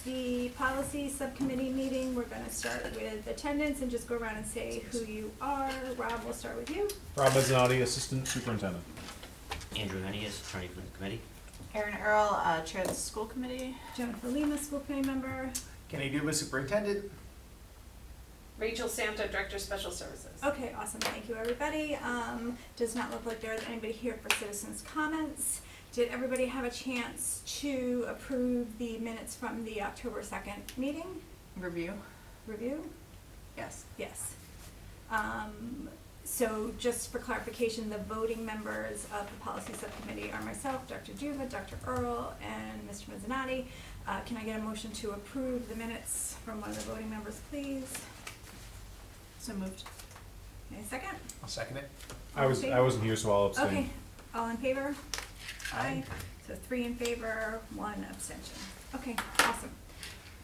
the policy subcommittee meeting. We're going to start with attendance and just go around and say who you are. Rob, we'll start with you. Rob Mezzanotte, Assistant Superintendent. Andrew Hennius, attorney for the committee. Erin Earl, chair of the school committee. Jennifer Lima, school committee member. Kenny Dubas, superintendent. Rachel Santa, Director of Special Services. Okay, awesome. Thank you, everybody. Does not look like there's anybody here for citizens' comments. Did everybody have a chance to approve the minutes from the October 2nd meeting? Review. Yes. Yes. So just for clarification, the voting members of the policy subcommittee are myself, Dr. Juva, Dr. Earl, and Mr. Mezzanotte. Can I get a motion to approve the minutes from one of the voting members, please? So moved. Okay, second? I'll second it. I wasn't here, so I'll abstain. Okay, all in favor? Aye. So 3 in favor, 1 abstention. Okay, awesome.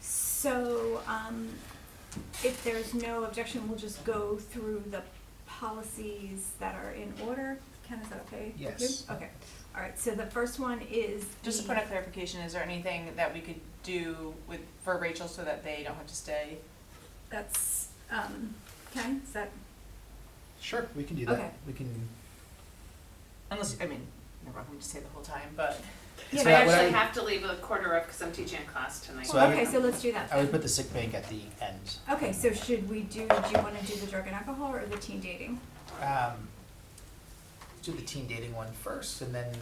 So, if there's no objection, we'll just go through the policies that are in order. Ken, is that okay? with you? Yes. Okay, all right, so the first one is Just a point of clarification, is there anything that we could do for Rachel so that they don't have to stay? That's, Ken, is that, Sure, we can do that. Okay. We can. Unless, I mean, never mind, I'm just saying the whole time, but. yeah, So I that would- actually have to leave a quarter of because I'm teaching a class tonight. So I would- okay, so let's do that I would then. put the sick bank at the end. Okay, so do you wanna do the drug and alcohol or the teen dating? Do the teen dating one first, and then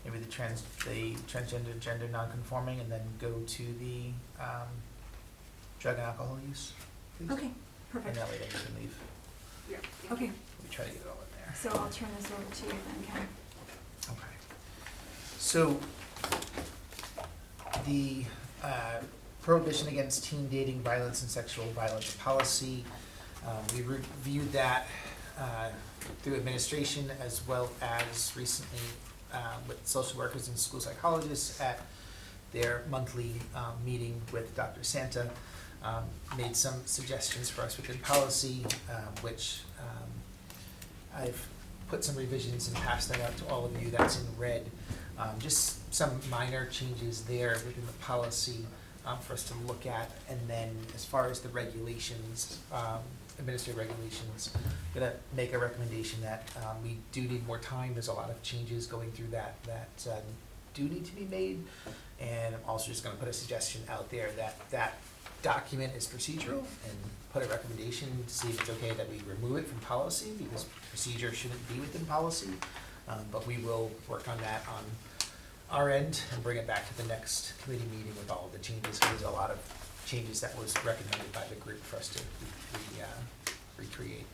maybe the transgender, gender nonconforming, and then go to the drug and alcohol use. Please. Okay, And perfect. that way they can leave. Yeah. Okay, We try to get it all in there. so I'll turn this over to you then, Ken. Okay. So, the prohibition against teen dating, violence, and sexual violence policy, we reviewed that through administration as well as recently with social workers and school psychologists at their monthly meeting with Dr. Santa. Made some suggestions for us within policy, which I've put some revisions and passed that out to all of you. That's in red. Just some minor changes there within the policy for us to look at. And then as far as the regulations, administrative regulations, I'm going to make a recommendation that we do need more time. There's a lot of changes going through that do need to be made. And I'm also just going to put a suggestion out there that document is procedural and put a recommendation to see if it's okay that we remove it from policy because procedure shouldn't be within policy. But we will work on that on our end and bring it back to the next committee meeting with all of the changes. There's a lot of changes that was recommended by the group for us to recreate.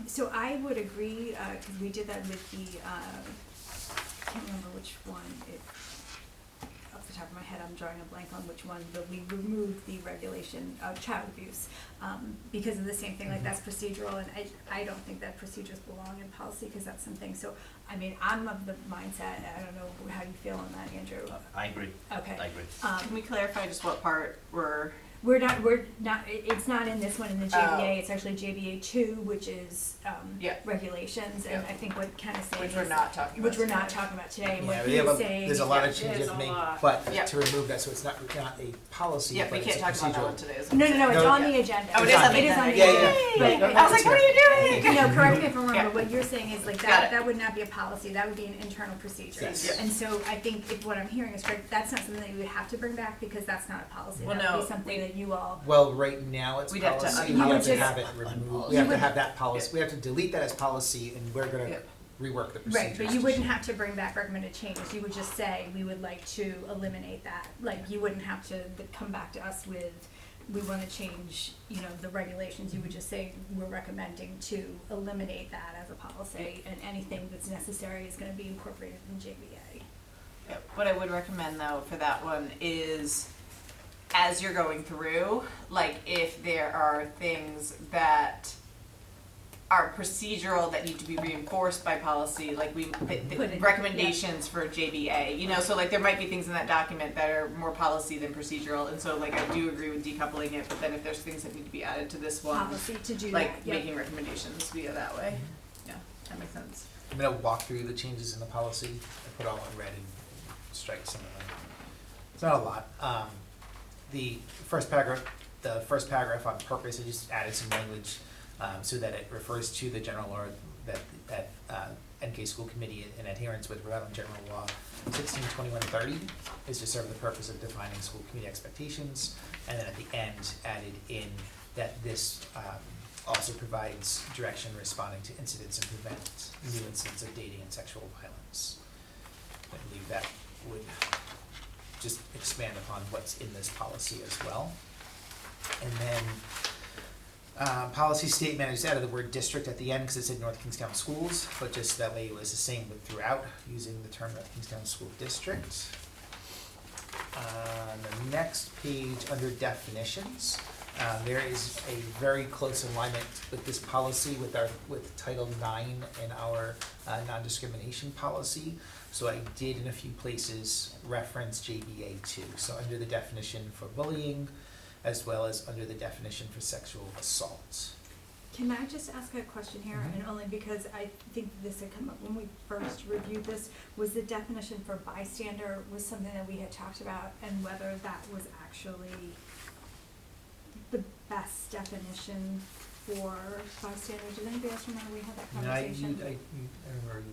So I would agree, because we did that with the, I can't remember which one, off the top of my head, I'm drawing a blank on which one, but we removed the regulation of child abuse, because of the same thing, like that's procedural, and I don't think that procedures belong in policy, because that's something, so, I mean, I'm of the mindset, I don't know how you feel on that, Andrew. I agree. Okay. I agree. Can we clarify just what part We're not, it's not in this one in the JBA, it's actually JBA 2, which is, Yeah. regulations, and Yeah. I think what Ken is saying which is. we're not talking about Which we're not today. talking about today, and Yeah, what we he's have saying. there's a lot of Yeah, changes there's to a make, lot. but Yep. to remove that, so it's not a policy, Yeah, but we it's can't a talk about that procedural. one today. is what No, I'm no, no, saying. it's No, on yeah. the agenda. Oh, it is It on the is on the agenda. agenda. Yeah. But- No, I was like, what are you doing? No, correct me if I'm wrong, Yeah. but what you're saying is like Got that, it. that would not be a policy, that would be an internal procedure. Yes. Yeah. And so I think if what I'm hearing is correct, that's not something that you would have to bring back because that's not a policy. Well, That would no, be something that you all, Well, right now it's We'd have to- policy, you we would have to just- have it removed, we You have to would- have that policy, we have to delete that as policy, and we're gonna Yep. rework the procedures. right, but you wouldn't have to bring back recommended changes, you would just say, we would like to eliminate that. Like, you wouldn't have to come back to us with, we wanna change, the regulations, you would just say, we're recommending to eliminate that as a policy, and anything that's necessary is gonna be incorporated in JBA. Yeah, what I would recommend though for that one is, as you're going through, like if there are things that are procedural that need to be reinforced by policy, like Put it- recommendations for JBA, so like there might be things in that document that are more policy than procedural, and so like I do agree with decoupling it, but then if there's things that need to be added to this one, Policy to do that, like yeah. making recommendations via that way. Yeah, that makes sense. I'm gonna walk through the changes in the policy, I put all in red and strike some of them. not a lot. The first paragraph on purpose, I just added some language so that it refers to the general law that NK School Committee in adherence with Rhode Island General Law 162130 is to serve the purpose of defining school committee expectations, and then at the end added in that this also provides direction responding to incidents and prevent new incidents of dating and sexual violence. I believe that would just expand upon what's in this policy as well. And then policy statement, I just added the word district at the end because it said North Kingstown Schools, but just that way it was the same with throughout, using the term North Kingstown School District. On the next page, under definitions, there is a very close alignment with this policy with Title IX in our non-discrimination policy. So I did in a few places reference JBA too. So under the definition for bullying, as well as under the definition for sexual assault. Can I just ask a question here, and only because I think this had come up when we first reviewed this, was the definition for bystander was something that we had talked about, and whether that was actually the best definition for bystander? Does anybody else remember we had that conversation? I remember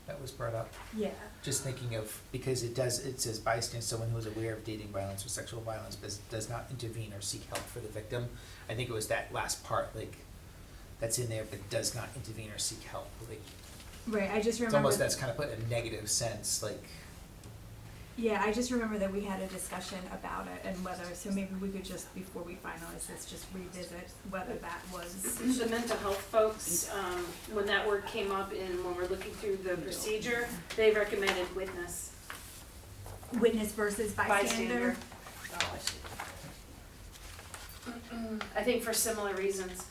that was brought up. Yeah. Just thinking of, because it says bystander, someone who is aware of dating violence or sexual violence, but does not intervene or seek help for the victim. I think it was that last part, like, that's in there, but does not intervene or seek help. Like, Right, I just it's remember. almost, that's kind of put in a negative sense, like. Yeah, I just remember that we had a discussion about it and whether, so maybe we could just, before we finalize this, just revisit whether that was. The mental health folks, when that word came up when we're looking through the procedure, they recommended witness. Witness versus bystander? Oh, I see. I think for similar reasons.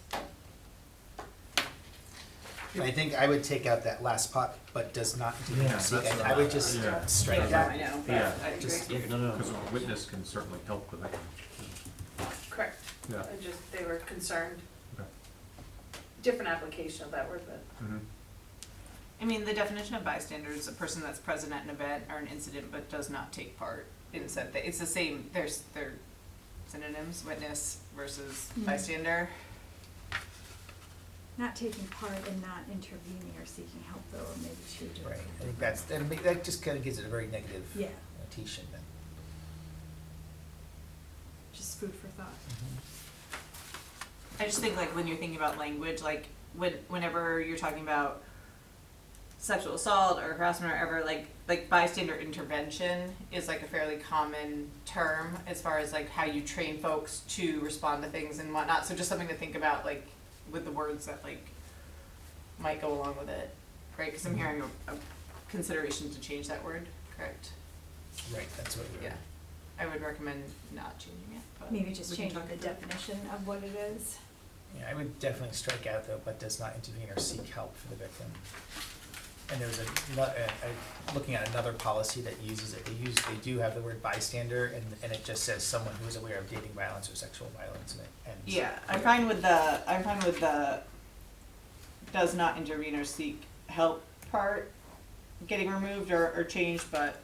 I think I would take out that last part, but does not intervene Yeah, or seek. that's I would just yeah. strike Yeah, that. I know, Yeah. but I agree. Just- Yeah, no. Because a witness can certainly help the victim. Correct. Yeah. I just, they were concerned. Okay. Different application of that word, but. Mm-hmm. I mean, the definition of bystander is a person that's present at an event or an incident but does not take part in said thing. It's the same, they're synonyms, witness versus Mhm. bystander. Not taking part and not intervening or seeking help though, or maybe two different. Right, I think that just kind of gives it a very negative Yeah, notation then. just food for thought. I just think like when you're thinking about language, like whenever you're talking about sexual assault or harassment or ever, like bystander intervention is like a fairly common term as far as like how you train folks to respond to things and whatnot. So just something to think about, like with the words that like might go along with it, right? Because I'm hearing a consideration to change that word, correct? Right, that's what we're. Yeah, I would recommend not changing it, but Maybe just we can changing talk the through it. definition of what it is. Yeah, I would definitely strike out though, but does not intervene or seek help for the victim. And there was looking at another policy that uses it, they do have the word bystander, and it just says someone who is aware of dating violence or sexual violence, and it ends. Yeah, I'm fine with the does not intervene or seek help part getting removed or changed, but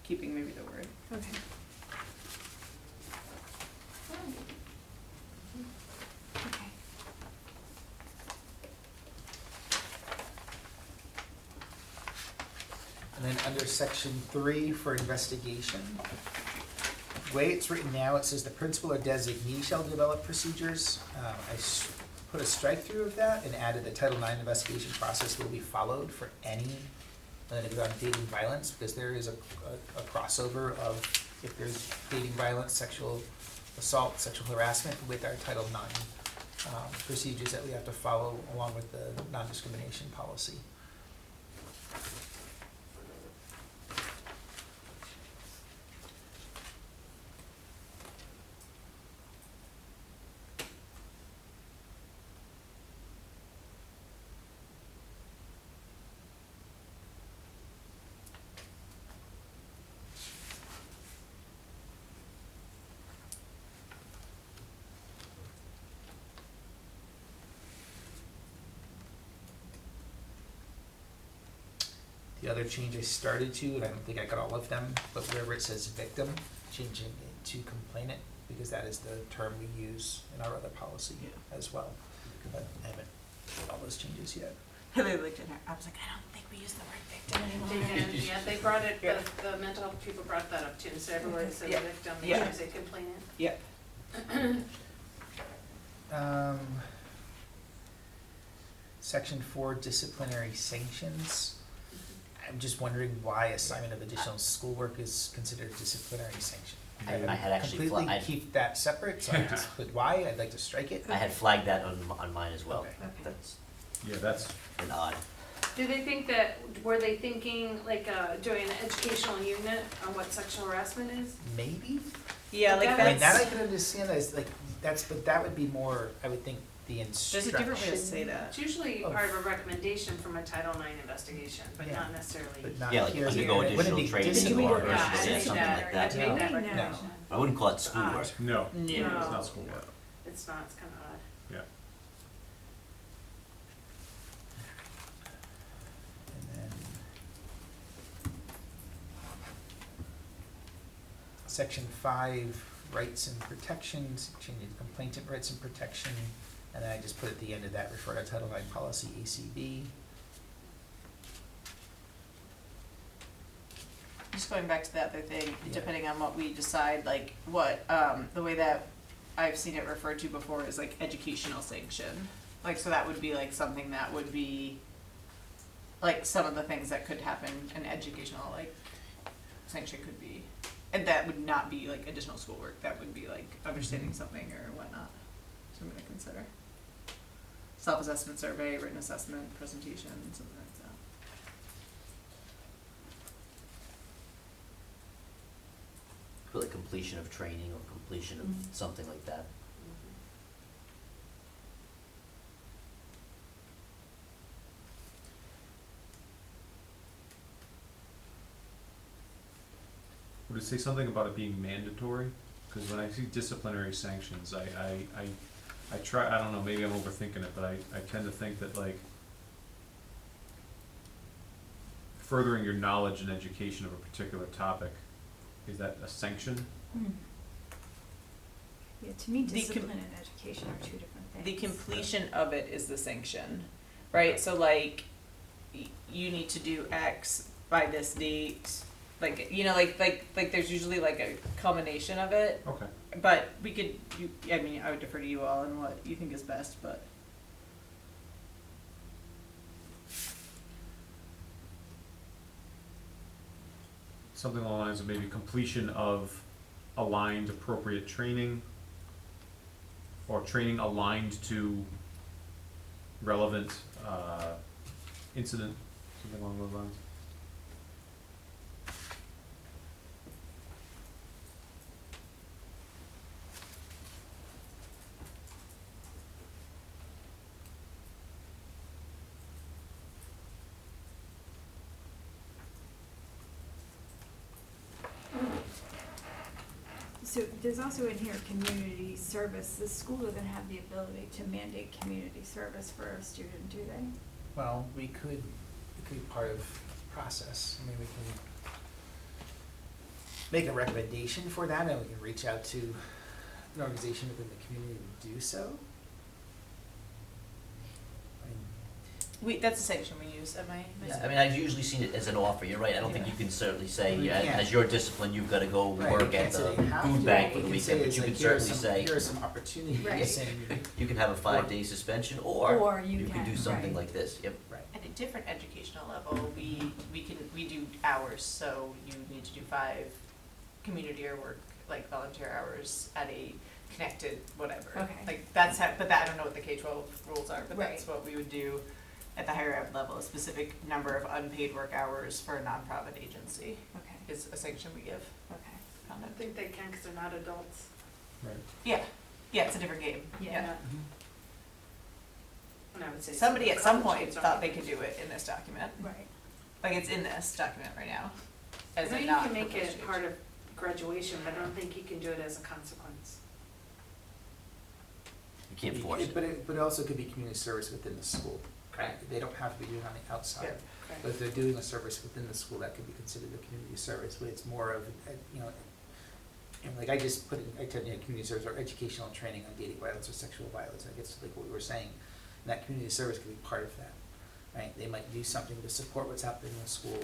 keeping maybe the word. Okay. Okay. And then under section 3 for investigation, the way it's written now, it says the principal or designee shall develop procedures. Put a strike through of that and added the Title IX investigation process will be followed for any dating violence, because there is a crossover of if there's dating violence, sexual assault, sexual harassment with our Title IX procedures that we have to follow along with the non-discrimination policy. The other change I started to, and I don't think I got all of them, but wherever it says victim, changing it to complainant, because that is the term we use in our other policy as well. But I haven't made all those changes yet. Haley looked at her, I was like, I don't think we use the word victim They anymore. did, yeah, they brought it, Yeah. the mental health people brought that up too, so everywhere it says Yeah. victim, they Yeah. should say complainant. Yep. Section 4, disciplinary sanctions. I'm just wondering why assignment of additional schoolwork is considered a disciplinary sanction. I had actually Completely keep that separate, so I just put why, I'd like to strike it. I had flagged that on mine as well. Okay. Okay. That's Yeah, that's, an odd. Do they think that, were they thinking like, doing an educational unit on what sexual harassment is? Maybe? Yeah, like That- I mean, that I that's, can understand as like, but that would be more, I would think, the there's a instruction. different way to say that. It's usually Oh. part of a recommendation from a Title IX investigation, but Yeah. not necessarily. But not Yeah, like here. undergo It wouldn't additional be training disciplinary. or Yeah, I something think like that, that. I made that No. recommendation. I wouldn't call it schoolwork. no, No. it's not schoolwork. It's not, it's kinda odd. Yeah. And then Section 5, rights and protections, changing the complainant rights and protection, and then I just put at the end of that, refer to Title IX policy ACB. Just going back to the other thing, Yeah. depending on what we decide, like what, the way that I've seen it referred to before is like educational sanction. Like, so that would be like something that would be, like some of the things that could happen, an educational like sanction could be. And that would not be like additional schoolwork, that would be like understanding something or whatnot, something to consider. Self-assessment survey, written assessment, presentation, something like that. For like completion of training or completion of something like that. Would it say something about it being mandatory? Because when I see disciplinary sanctions, I try, I don't know, maybe I'm overthinking it, but I tend to think that like furthering your knowledge and education of a particular topic, is that a sanction? Yeah, to me, The com- discipline and education are two different things. The completion of it is the sanction, right? So like, you need to do X by this date, like, you know, like there's usually like a culmination of it, Okay. but we could, I mean, I would defer to you all and what you think is best, but. Something along the lines of maybe completion of aligned appropriate training, or training aligned to relevant, incident, something along those lines. So there's also in here community service. The school doesn't have the ability to mandate community service for a student, do they? Well, it could be part of the process. I mean, we can make a recommendation for that, and we can reach out to an organization within the community to do so. I mean, That's a sanction we use at my Yeah, school. I mean, I've usually seen it as an offer, you're right, I don't think Yeah. you can certainly say, We yeah, can't. as your discipline, you've gotta go right, we work at can't say the they have food to. bank What for the we weekend, say but is you like, can here are certainly some- say, here are some opportunities, Right. and, you can have a 5-day suspension, or Or you you can can, do something right. like this, yep. right. At a different educational level, we do hours, so you need to do 5 community or work, like volunteer hours at a connected whatever. Okay. Like that's how, but that, I don't know what the K-12 rules are, but that's Right. what we would do at the higher ed level, a specific number of unpaid work hours for a nonprofit agency Okay, is a sanction we give. okay. I don't think they can, cause they're not adults. Right. Yeah, it's a different game, Yeah. And I would say. Somebody at some college point kids thought aren't. they could do it in this document, Right. like it's in this document right now. I As a think you not can make proposed it change. part of graduation, but I don't think you can do it as a consequence. You can't force it. But it also could be community service within the school. right? They don't have to be doing it on the outside. Okay. But if they're doing a service within the school, that could be considered a community service, but it's more of, you know, and like I just put in, I said, you know, community service or educational training on dating violence or sexual violence, and I guess like what we were saying, and that community service could be part of that, right? They might do something to support what's happening in the school.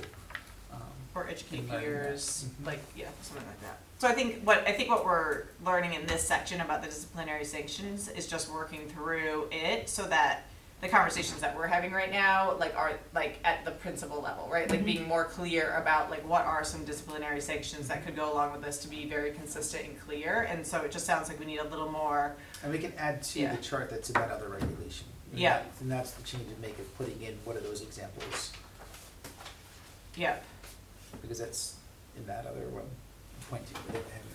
Or educate and learning peers, that. Mhm. like, yeah, something like that. So I think what we're learning in this section about the disciplinary sanctions is just working through it so that the conversations that we're having right now, like, are, like, at the principal level, right? Like, being more clear about, like, what are some disciplinary sanctions that could go along with this to be very consistent and clear, and so it just sounds like we need a little more, And we can add to Yeah. the chart that's about other regulation. And Yeah. that- And that's the change to make of putting in what are those examples, yeah, because that's in that other one, point two, we didn't have it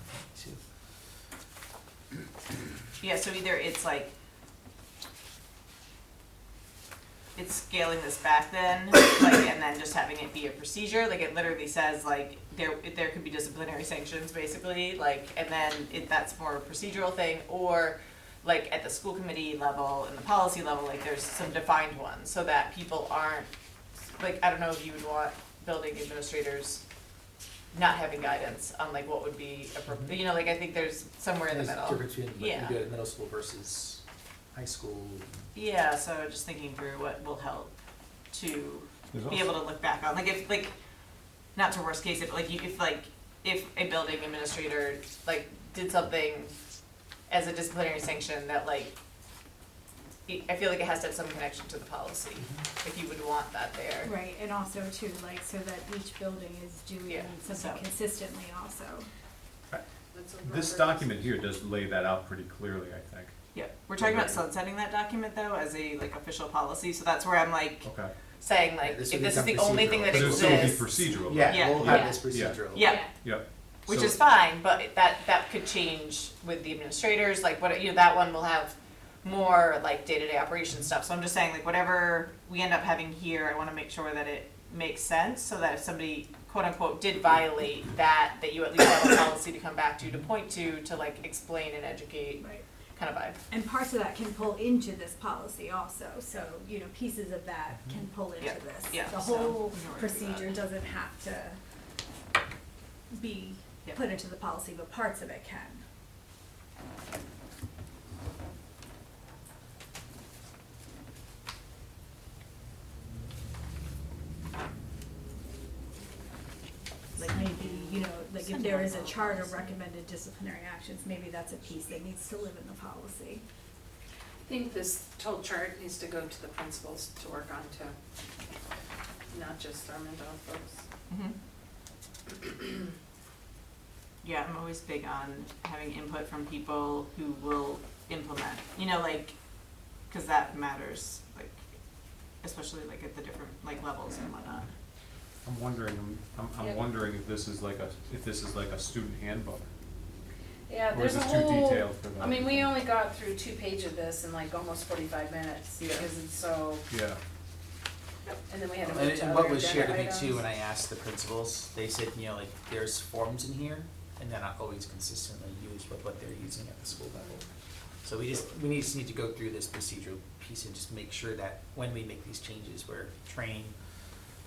in point two. yeah, so either it's like, it's scaling this back then, like, and then just having it be a procedure, like, it literally says, like, there could be disciplinary sanctions, basically, like, and then that's more a procedural thing, or, like, at the school committee level and the policy level, like, there's some defined ones, so that people aren't, like, I don't know if you would want building administrators not having guidance on, like, what would be appropriate, you know, like, I think there's somewhere in the There's a middle. difference between what Yeah. you do at middle school versus high school. Yeah, so just thinking through what will help to There's be able to look back on, like, if, like, not to worst case it, but like, if a building administrator, like, did something as a disciplinary sanction that, like, I feel like it has to have some connection to the policy, if you would want that there. Right, and also too, like, so that each building is doing Yeah, something so- consistently also. That's a This rubber- document here does lay that out pretty clearly, I think. Yeah, we're talking about sunsetting that document though as a, like, official policy, so that's where I'm like, Okay. saying Yeah, like, this if would this is the become only thing that But it would exists. still be procedural. Yeah, Yeah. we'll have Yeah. this procedural. Yeah, Yep. which So- is fine, but that could change with the administrators, like, what, you know, that one will have more, like, day-to-day operation stuff, so I'm just saying, like, whatever we end up having here, I wanna make sure that it makes sense, so that if somebody, quote-unquote, did violate that, that you at least have a policy to come back to point to, like, explain and educate, Right. kind of vibe. And parts of that can pull into this policy also, so, you know, pieces of that can pull into Yeah, this. yeah, The so whole we can work through procedure that. doesn't have to be Yeah. put into the policy, but parts of it can. Like maybe, you know, like if there is a chart of recommended disciplinary actions, maybe that's a piece that needs to live in the policy. I think this whole chart needs to go to the principals to work on too, not just our mental health folks. Yeah, I'm always big on having input from people who will implement, you know, like, cause that matters, like, especially like at the different, like, levels and whatnot. I'm wondering, I'm Yep. wondering if this is like a student handbook, Yeah, or is there's a this too whole, detailed for that? I mean, we only got through 2 pages of this in like almost 45 minutes, Yeah. because it's so, Yeah, and then we had to And move to and other what was shared agenda to me items. too, when I asked the principals, they said, you know, like, there's forms in here, and they're not always consistently used with what they're using at the school level. So we just need to go through this procedural piece and just make sure that when we make these changes, we're training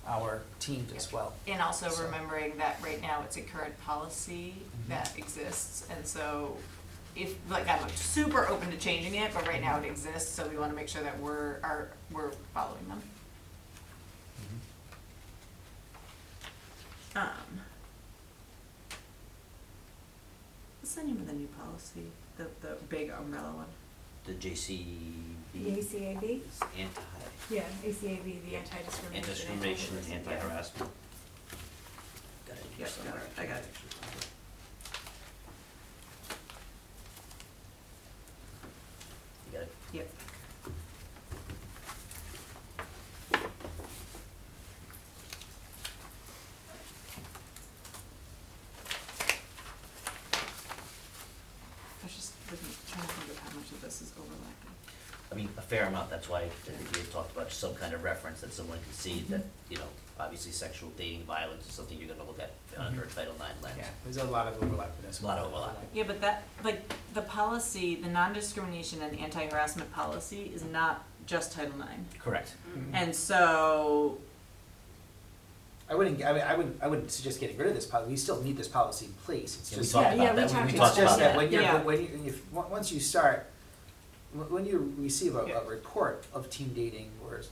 our teams as well. And also So- remembering that right now it's a current policy Mhm. that exists, and so if, like, I'm super open to changing it, but right now it exists, so we wanna make sure that we're following them. What's the name of the new policy, the big umbrella one? The JCB. The ACAB? is anti, Yeah, ACAB, the anti-discrimination. anti-discrimination, Anti-Racism. anti-harassment. Got it here Yep, somewhere. got it. I got it. You got it? Yep. I was just trying to think of how much of this is overlapping. I mean, a fair amount, that's why I think we had talked about some kind of reference that someone can see that, you know, obviously sexual dating violence is something you're gonna look at under a Title IX lens. Yeah, there's a lot of overlap in this. A lot of overlap. Yeah, but that, like, the policy, the non-discrimination and anti-harassment policy is not just Title IX. Correct. And so, I wouldn't suggest getting rid of this policy, we still need this policy in place, it's Yeah, we just. talked Yeah, about yeah, we that, talked we about It's talked just about that when you're, Yeah. when you, once you start, when you receive Yeah. a report of teen dating or,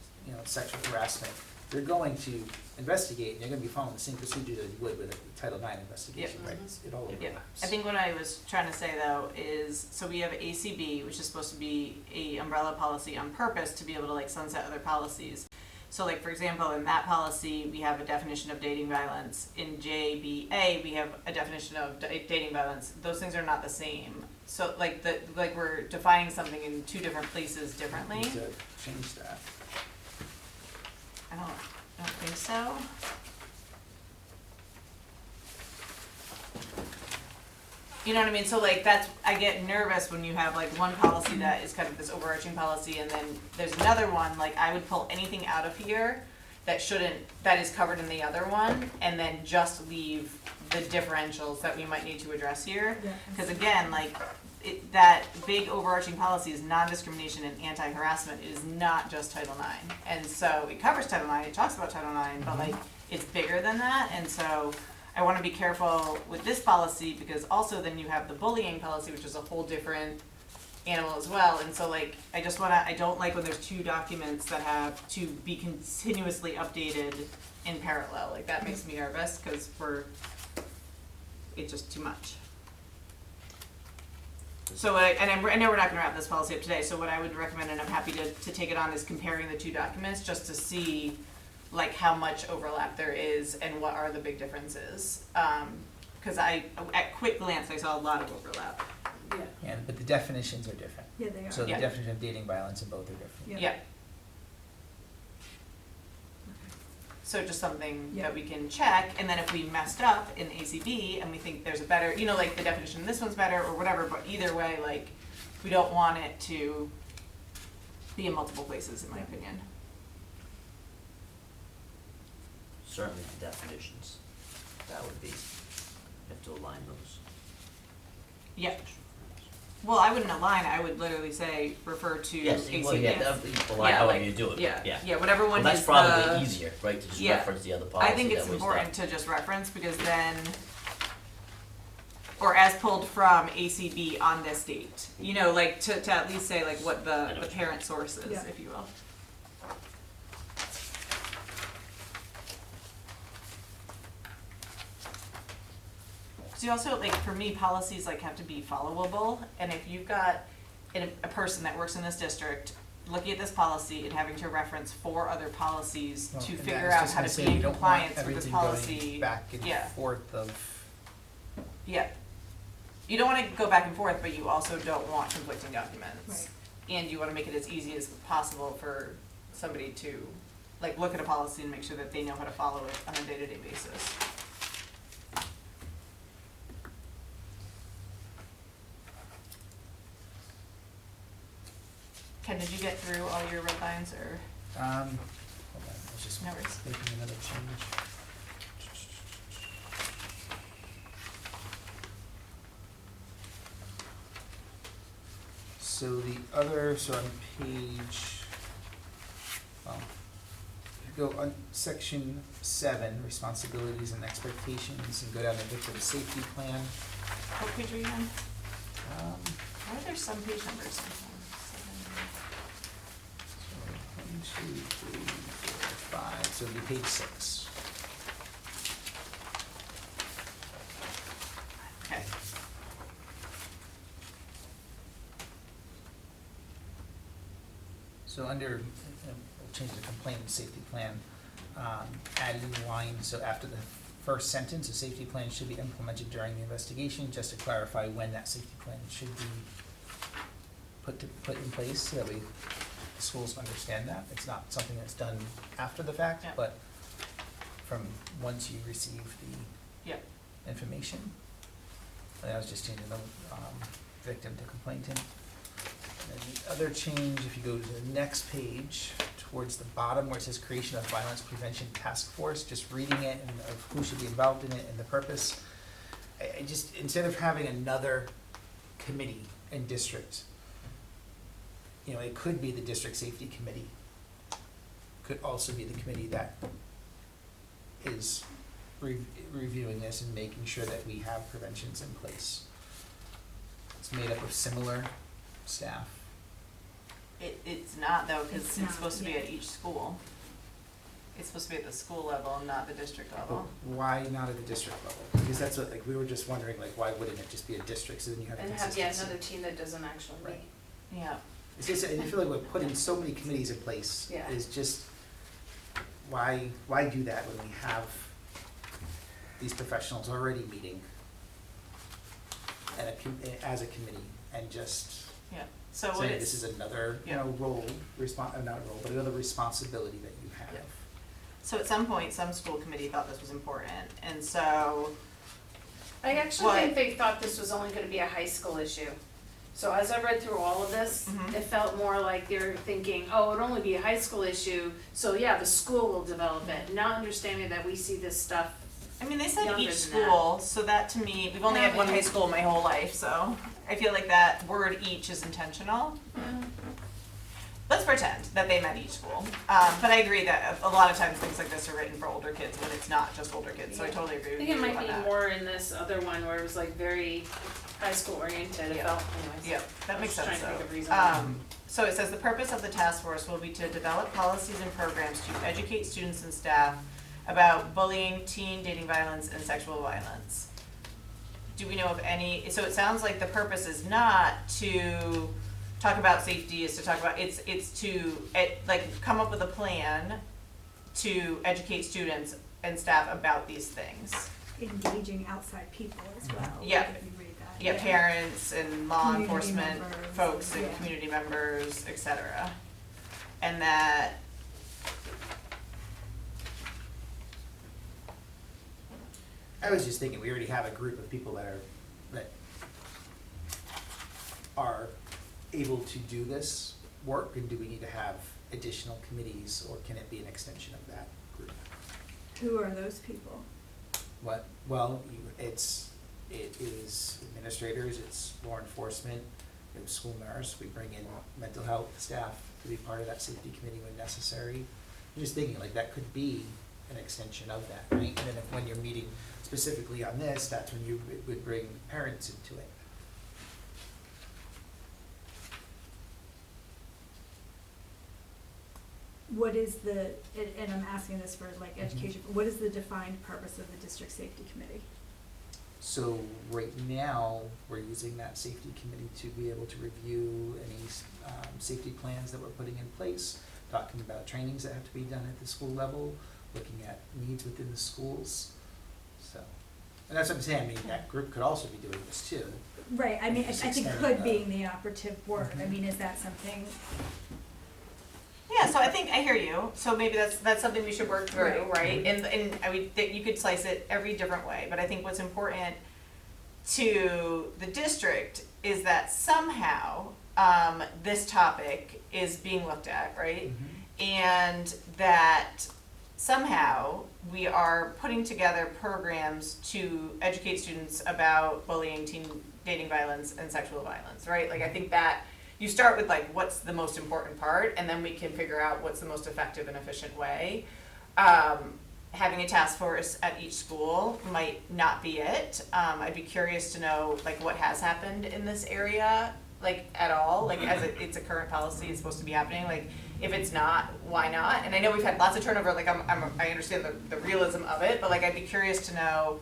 sexual harassment, you're going to investigate, and you're gonna be following the same procedure that you would with a Title IX investigation, Yeah. right? It all yeah, overlaps. I think what I was trying to say though is, so we have ACB, which is supposed to be a umbrella policy on purpose to be able to like sunset other policies. So like, for example, in that policy, we have a definition of dating violence. In JBA, we have a definition of dating violence. Those things are not the same. So like we're defining something in two different places differently. Need to change that. I don't think so. You know what I mean? So like I get nervous when you have like one policy that is kind of this overarching policy and then there's another one, like I would pull anything out of here that is covered in the other one and then just leave the differentials that we might need to address here. Yeah. Cause again, like that big overarching policy is non-discrimination and anti-harassment. It is not just Title IX. And so it covers Title IX, it talks about Title IX, but like it's bigger than that. And so I want to be careful with this policy because also then you have the bullying policy, which is a whole different animal as well. And so like, I don't like when there's two documents that have to be continuously updated in parallel. Like that makes me nervous because it's just too much. So I know we're not gonna wrap this policy up today, so what I would recommend, and I'm happy to take it on, is comparing the two documents just to see like how much overlap there is and what are the big differences. Cause at quick glance, I saw a lot of overlap. Yeah. But the definitions are different. Yeah, they are. So the Yeah. definition of dating violence in both are different. Yeah. Yeah. So just something Yeah. that we can check, and then if we messed up in ACB and we think there's a better, like the definition, this one's better or whatever, but either way, like, we don't want it to be in multiple places, in my opinion. Certainly the definitions, that would be, you have to align those. Yeah. Well, I wouldn't align, I would literally say, refer to Yes, ACB. well, yeah, that would be, align however you do it, Yeah, whatever one Well, is that's probably the- easier, right, to just Yeah. reference the other policy I think that it's was important done. to just reference because then, or as pulled from ACB on this date, like to at least say like what I know the what you parent source is, Yeah. if you will. So you also, like, for me, policies like have to be followable, and if you've got a person that works in this district looking at this policy and having to reference 4 other policies Well, to and I figure was out just how gonna to say, be you in don't want compliance with this everything going policy. back and Yeah. forth of. Yeah. You don't wanna go back and forth, but you also don't want conflicting documents. Right. And you wanna make it as easy as possible for somebody to, like, look at a policy and make sure that they know how to follow it on a day-to-day basis. Ken, did you get through all your red lines, or? Hold on, I was just No worries. making another change. So on page, if you go on section 7, responsibilities and expectations, and go down to victim safety plan. What page are you on? Um, Why are there some page numbers sometimes? So 1, 2, 3, 4, 5, so it'd be page 6. Okay. So under, we'll change the complaint and safety plan, added in the line, so after the first sentence, a safety plan should be implemented during the investigation, just to clarify when that safety plan should be put in place, so that the schools understand that. It's not something that's done after the fact, Yeah. but from once you receive the Yeah. information. And I was just changing the victim to complainant. And then the other change, if you go to the next page, towards the bottom where it says creation of violence prevention task force, just reading it and of who should be involved in it and the purpose. I just, instead of having another committee in district, you know, it could be the district safety committee. Could also be the committee that is reviewing this and making sure that we have preventions in place. It's made up of similar staff. It's not though, cause It's it's not, supposed to be yeah. at each school. It's supposed to be at the school level, not the district But level. why not at the district level? Because that's what, like, we were just wondering, like, why wouldn't it just be a district, so then you have And have, consistency? another team that doesn't actually Right. meet. Yeah, It's just, and I feel like we're putting so many committees in place. Yeah. Is just, why do that when we have these professionals already meeting at as a committee and just yeah. So what saying this it's, is another, you Yeah. know, role, not role, but another responsibility that you have. Yeah. so at some point, some school committee thought this was important, and so, I actually What? think they thought this was only gonna be a high school issue. So as I read through all of this, Mhm. it felt more like they were thinking, oh, it'll only be a high school issue, so yeah, the school will develop it, not understanding that we see this stuff. I mean, they said Younger each than that. school, so that to me, we've only had one high Okay. school my whole life, so I feel like that word each is intentional. Let's pretend that they meant each school. But I agree that a lot of times things like this are written for older kids when it's not just older kids, so I Yeah. totally agree I with think you it on might be that. more in this other one where it was like very high school oriented, it Yeah. felt, anyways. Yeah, that makes I was sense trying to think of though. reason. So it says the purpose of the task force will be to develop policies and programs to educate students and staff about bullying, teen dating violence, and sexual violence. Do we know of any, so it sounds like the purpose is not to talk about safety, is to talk about, it's to, like, come up with a plan to educate students and staff about these things. Engaging outside people as well. Yeah. If you read that. Yeah, parents and law Community enforcement members, folks and yeah. community members, et cetera. And that, I was just thinking, we already have a group of people that are able to do this work, and do we need to have additional committees, or can it be an extension of that group? Who are those people? What, well, it is administrators, it's law enforcement, we have a school nurse, we bring in mental health staff to be part of that safety committee when necessary. I'm just thinking, like, that could be an extension of that, right? And then if, when you're meeting specifically on this, that's when you would bring parents into it. What is the, and I'm asking this for like education, what is the defined purpose of the district safety committee? So right now, we're using that safety committee to be able to review any safety plans that we're putting in place, talking about trainings that have to be done at the school level, looking at needs within the schools. So, and that's what I'm saying, I mean, that group could also be doing this too. Right, I mean, I Just think extending could the- being the operative word, I Mhm. mean, is that something, yeah, so I think, I hear you, so maybe that's something we should work through, Right. right? And I mean, that you could slice it every different way, but I think what's important to the district is that somehow, this topic is being looked at, right? And that somehow we are putting together programs to educate students about bullying, teen dating violence, and sexual violence, right? Like, I think that you start with like, what's the most important part, and then we can figure out what's the most effective and efficient way. Having a task force at each school might not be it. I'd be curious to know like what has happened in this area, like at all, like as it's a current policy, it's supposed to be happening, like if it's not, why not? And I know we've had lots of turnover, like I understand the realism of it, but like I'd be curious to know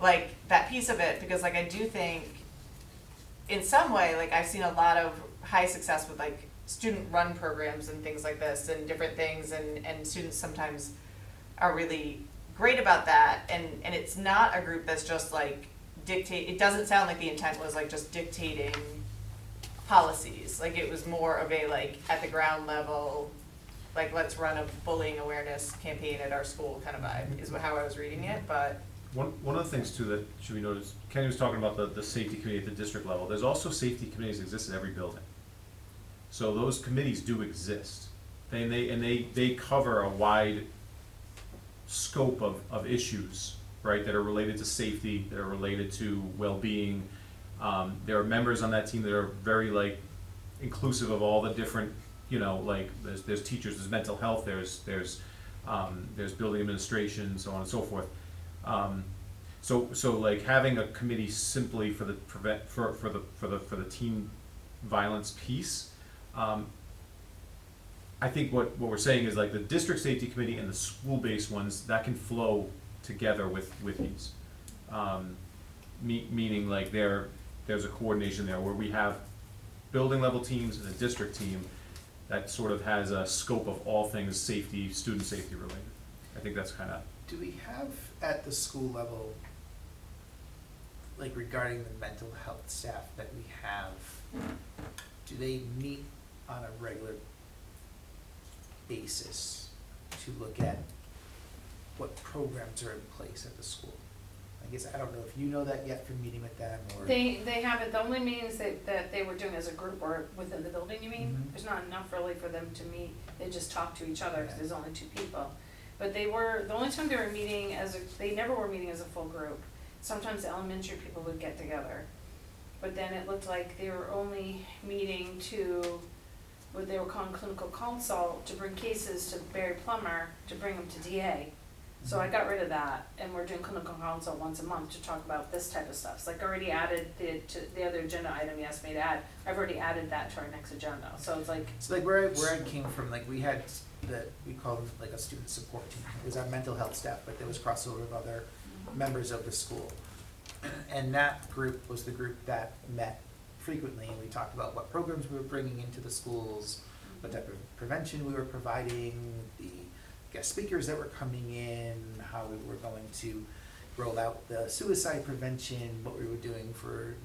like that piece of it, because like I do think in some way, like I've seen a lot of high success with like student run programs and things like this and different things, and students sometimes are really great about that, and it's not a group that's just like it doesn't sound like the intent was like just dictating policies, like it was more of a like at the ground level, like let's run a bullying awareness campaign at our school kind of vibe, is how I was reading it, but. One of the things too that should be noticed, Kenny was talking about the safety committee at the district level, there's also safety committees that exist in every building. So those committees do exist, they cover a wide scope of issues, right, that are related to safety, that are related to well-being. There are members on that team that are very like inclusive of all the different, you know, like, there's teachers, there's mental health, there's building administration, so on and so forth. So like having a committee simply for the for the teen violence piece, I think what we're saying is like the district safety committee and the school-based ones, that can flow together with these. Meaning like there's a coordination there where we have building level teams and a district team that sort of has a scope of all things safety, student safety related. I think that's kind of. Do we have at the school level, like regarding the mental health staff that we have, do they meet on a regular basis to look at what programs are in place at the school? I guess, I don't know if you know that yet from meeting with them, or. They haven't, the only meetings that they were doing as a group were within the building, you mean? Mhm. There's not enough really for them to meet, they just talk to each other, because there's only 2 people. But they were, the only time they were meeting they never were meeting as a full group. Sometimes the elementary people would get together. But then it looked like they were only meeting to, what they were calling clinical consult, to bring cases to Barry Plummer, to bring them to DA. So I got rid of that, and we're doing clinical consult once a month to talk about this type of stuff. So like I already added the other agenda item you asked me to add, I've already added that to our next agenda, so it's like. So like where I came from, like we had we called them like a student support team. It was our mental health staff, but there was crossover of other members of the school. And that group was the group that met frequently, and we talked about what programs we were bringing into the schools, what type of prevention we were providing, the guest speakers that were coming in, how we were going to roll out the suicide prevention, what we were doing for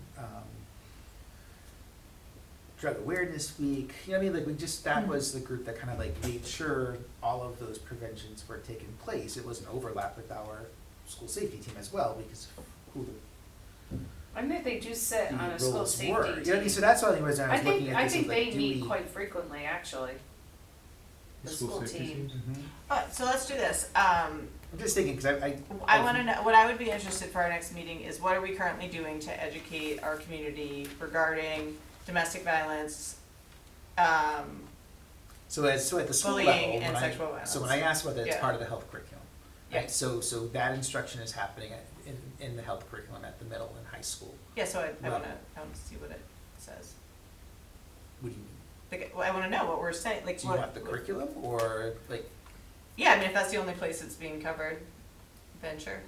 Drug Awareness Week. You know what I mean? Like we just, that was the group that kind of like made sure all of those preventions were taking place. It was an overlap with our school safety team as well, because of who I think they do sit on a the school roles safety were. team. You know what I mean? So that's the only reason I was looking at I this. think is, like, they do meet we- quite frequently, actually, the school safety team. Mhm. So let's do this. I'm just thinking, because I want to know, what I would be interested for our next meeting is what are we currently doing to educate our community regarding domestic violence, So at the school bullying level, and sexual violence. so when I asked about that, it's Yeah. part of the health curriculum. Yeah. Right? So that instruction is happening in the health curriculum at the middle and high school. Yeah, so I Well- wanna see what it says. What do you mean? Like, well, I wanna know what we're saying, like Do you want the curriculum or like? Yeah, I mean, if that's the only place it's being covered, then sure.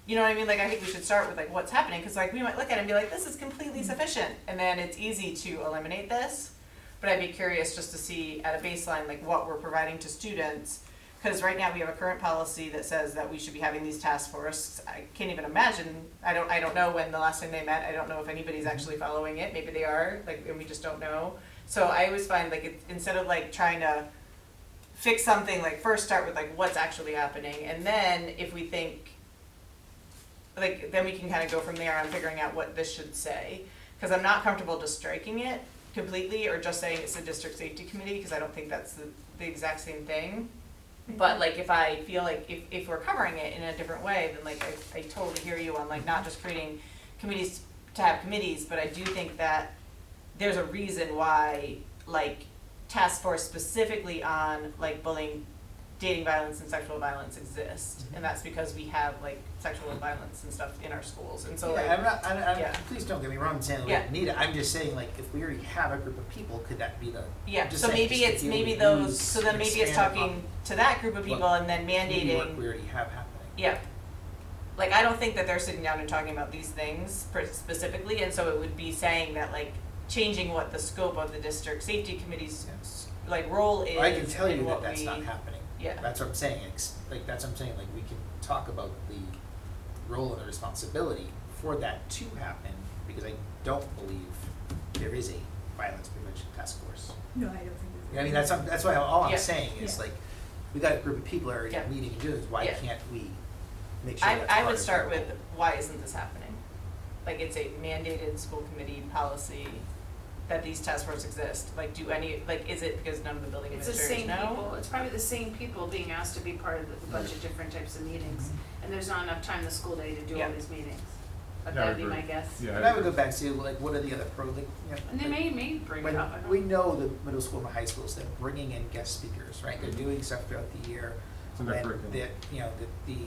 You know what I mean? Like, I think we should start with like what's happening, cause like we might look at it and be like, this is completely sufficient, and then it's easy to eliminate this. But I'd be curious just to see at a baseline, like what we're providing to students. Cause right now we have a current policy that says that we should be having these task force. I can't even imagine, I don't know when the last time they met, I don't know if anybody's actually following it, maybe they are, like, and we just don't know. So I always find like instead of like trying to fix something, like first start with like what's actually happening, and then if we think, like, then we can kind of go from there on figuring out what this should say. Cause I'm not comfortable just striking it completely or just saying it's the district safety committee, cause I don't think that's the exact same thing. But like if I feel like if we're covering it in a different way, then like I totally hear you on like not just creating committees to have committees, but I do think that there's a reason why like task force specifically on like bullying, dating violence and sexual violence exist. And that's because we have like sexual violence and stuff in our schools. And so like, I'm yeah. please don't get me wrong, I'm saying we Yeah. don't need it. I'm just saying like if we already have a group of people, could that be the? yeah, just so saying, maybe just to it's be able maybe to those, use so then and maybe it's expand talking to that group of people what and then work mandating. we already have happening. Yeah. Like, I don't think that they're sitting down and talking about these things specifically, and so it would be saying that, like, changing what the scope of the district safety committee's, Yes. like, role is. I can tell and you that what that's we- not happening. Yeah. That's what I'm saying, like, that's what I'm saying, like, we can talk about the role and the responsibility for that to happen, because I don't believe there is a violence prevention task force. No, I don't think I mean, that's why all I'm Yeah. saying is Yeah. like, we got a group of people already Yeah. meeting and doing this, why Yeah. can't we make sure that's I part would of start the- with, why isn't this happening? Like, it's a mandated school committee policy that these task forces exist. Like, is it because none of the building It's the administrators same know? people, it's probably the same people being asked to be part of a bunch of different types of meetings, and there's not enough time in the school day to do all Yeah. these meetings. but Yeah, I that'd be agree. my guess. Yeah, And I would go back to, like, what are the other like, you know, And they like, may bring it when up, I don't we know. know the middle school and the high schools, they're bringing in guest speakers, right? They're doing stuff throughout the year. It's in their when curriculum. that, you know, the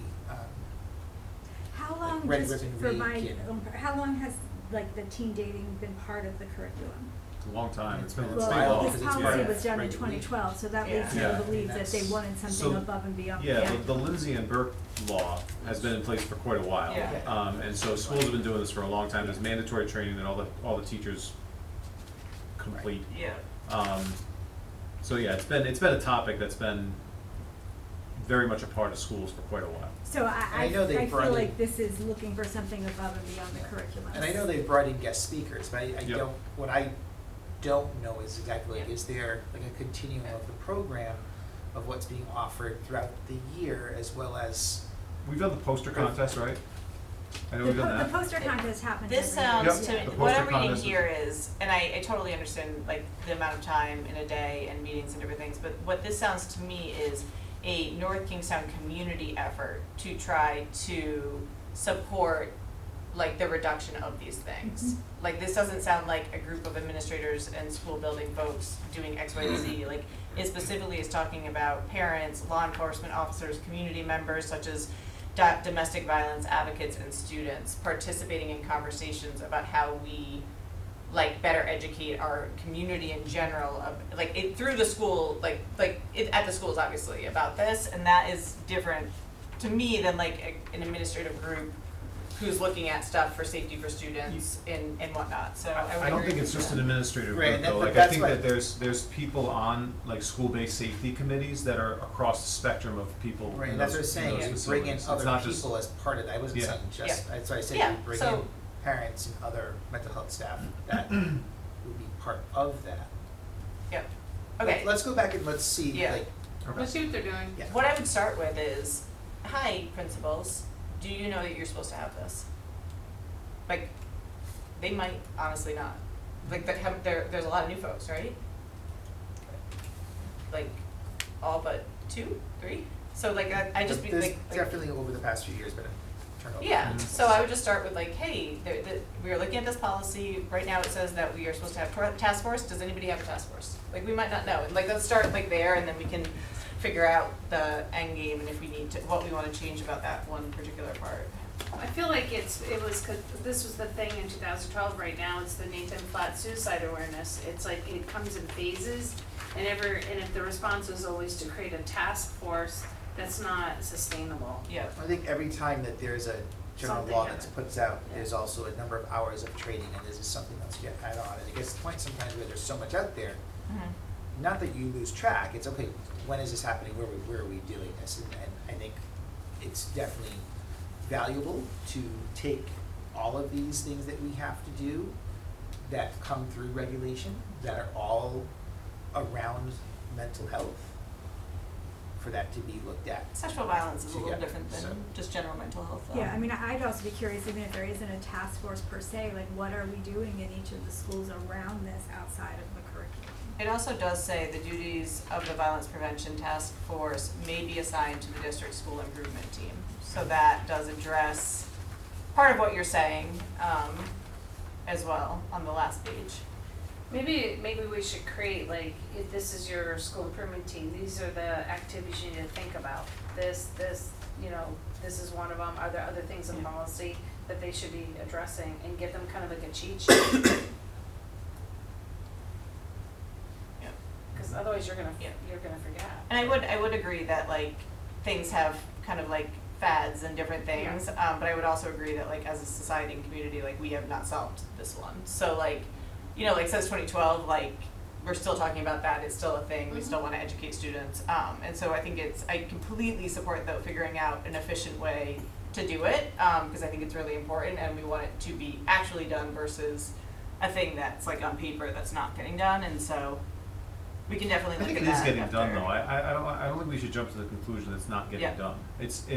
How long, Red just Ribbon for Week my, and- how long has, like, the teen dating been part of the curriculum? It's a long time, it's been, Well, it's State Well, law, this because it's policy part was of done in Red Ribbon Week. 2012, so that leads me Yeah. to believe that they That's- wanted something So- above and beyond. yeah, the Lindsay and Burke law has been in place for quite a while. Yeah. And so schools have been doing this for a long time, there's mandatory training that all the teachers complete. Yeah. So yeah, it's been a topic that's been very much a part of schools for quite a while. So I know they I brought feel in- like this is looking for something above and beyond the curriculum. And I know they've brought in guest speakers, but I Yep. don't, what I don't know is exactly, like, Yeah. is there like a continuum of the program of what's being offered throughout the year, as well as, We've done the poster contest, right? I know The we've done that. poster contest happens This every year. sounds to Yep. me, The what poster I'm reading contest is- here is, and I totally understand like the amount of time in a day and meetings and different things, but what this sounds to me is a North Kingstown community effort to try to support like the reduction of these things. Like this doesn't sound like a group of administrators and school building folks doing X, Y, and Z. Like it specifically is talking about parents, law enforcement officers, community members such as domestic violence advocates and students participating in conversations about how we like better educate our community in general of like it through the school like it at the schools obviously about this, and that is different to me than like an administrative group who's looking at stuff for safety for students and whatnot. So I would I don't agree think it's with just that. an administrative Right, group and that- though, but like I that's think what- that there's people on like school-based safety committees that are across the spectrum of people right, in and that's those, what I'm in saying, those you bring in facilities. It's other not just- people as part of that, I wasn't Yeah. saying just, that's why I said Yeah, you bring so- in parents and other mental health staff that would be part of that. Yep. Okay. Let's go back and let's see, Yeah. like, Okay. Let's see what they're doing. yeah. What I would start with is, hi, principals, do you know that you're supposed to have this? Like, they might honestly not. Like, there's a lot of new folks, right? Like, all but 2, 3? So like, I just be There's like. definitely over the past few years been a turnover. Yeah, Mhm. so I would just start with like, hey, we are looking at this policy, right now it says that we are supposed to have task force, does anybody have a task force? Like, we might not know, and like, let's start like there, and then we can figure out the end game, and if we need to, what we wanna change about that one particular part. I feel like it was, 'cause this was the thing in 2012, right now it's the Nathan Flat suicide awareness. It's like, it comes in phases, and if the response is always to create a task force, that's not sustainable. Yeah, I think every time that there's a general Something law happens. that's puts out, Yeah. there's also a number of hours of training, and this is something that's get added on. And it gets to the point sometimes where there's so much out there, not that you lose track, it's okay, when is this happening, where are we doing this? And I think it's definitely valuable to take all of these things that we have to do that come through regulation, that are all around mental health, for that to be looked at. sexual violence is a little Yeah, different so- than just general mental health though. Yeah, I mean, I'd also be curious, even if there isn't a task force per se, like what are we doing in each of the schools around this outside of the curriculum? It also does say the duties of the violence prevention task force may be assigned to the district school improvement team. So that does address part of what you're saying, as well, on the last page. Maybe we should create, like, if this is your school improvement team, these are the activities you need to think about. This, you know, this is one of them. Are there other things in Yeah. policy that they should be addressing, and give them kind of like a cheat sheet? Yeah. Cause otherwise you're gonna Yeah. forget. And I would agree that like things have kind of like fads and different things, but I would also agree that like as a society and community, like we have not solved this one. So like, you know, like says 2012, like we're still talking about that, it's still a thing, we still wanna educate students. And so I think I completely support though figuring out an efficient way to do it, cause I think it's really important and we want it to be actually done versus a thing that's like on paper that's not getting done, and so we can definitely I look think at it that is getting done after. though, I don't think we should jump to the conclusion that it's not getting Yeah. done.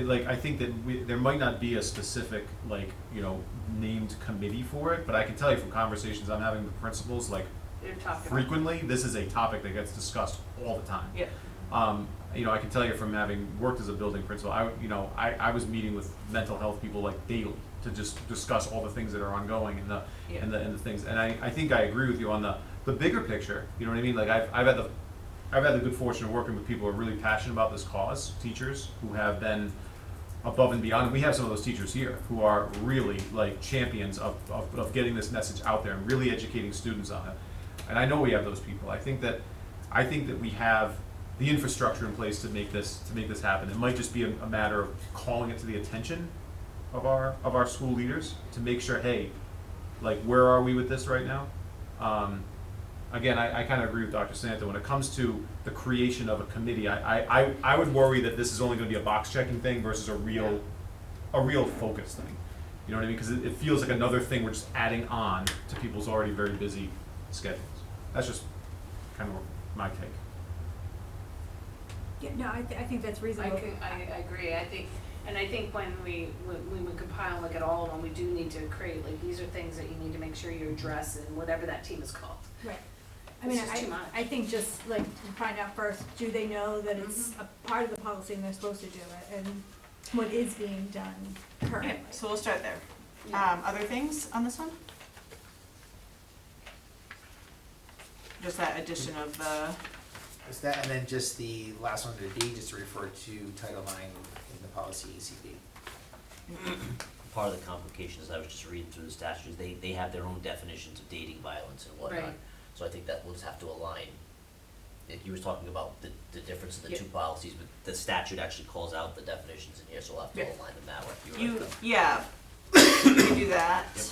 Like, I think that there might not be a specific, like, you know, named committee for it, but I can tell you from conversations I'm having with principals, like, They're talking about. frequently, this is a topic that gets discussed all the time. Yeah. You know, I can tell you from having worked as a building principal, I was meeting with mental health people like daily to just discuss all the things that are ongoing and the things. And I think I agree with you on the bigger picture. You know what I mean? Like I've had the good fortune of working with people who are really passionate about this cause, teachers who have been above and beyond. And we have some of those teachers here who are really like champions of getting this message out there and really educating students on it. And I know we have those people. I think that we have the infrastructure in place to make this happen. It might just be a matter of calling it to the attention of our school leaders to make sure, hey, like, where are we with this right now? Again, I kind of agree with Dr. Santa. When it comes to the creation of a committee, I would worry that this is only going to be a box checking thing versus a real focus thing. You know what I mean? Because it feels like another thing we're just adding on to people's already very busy schedules. That's just kind of my take. Yeah, no, I think that's reasonable. I agree, I think when we compile and look at all of them, we do need to create, like, these are things that you need to make sure you address in whatever that team is called. Right. It's just too much. I think just like to find out first, do they know that it's a part of the policy and they're supposed to do it, and what is being done currently? Okay, so we'll start there. Yeah. Other things on this one? Just that addition of the, Is that, and then just the last one, the D, just to refer to Title IX in the policy ECB. Part of the complication is I was just reading through the statutes, they have their own definitions of dating violence and whatnot. Right. So I think that we'll just have to align. Like you were talking about the difference in the Yeah. two policies, but the statute actually calls out the definitions in here, so we'll have to Yeah. align them that way. yeah, we can do that. Yep.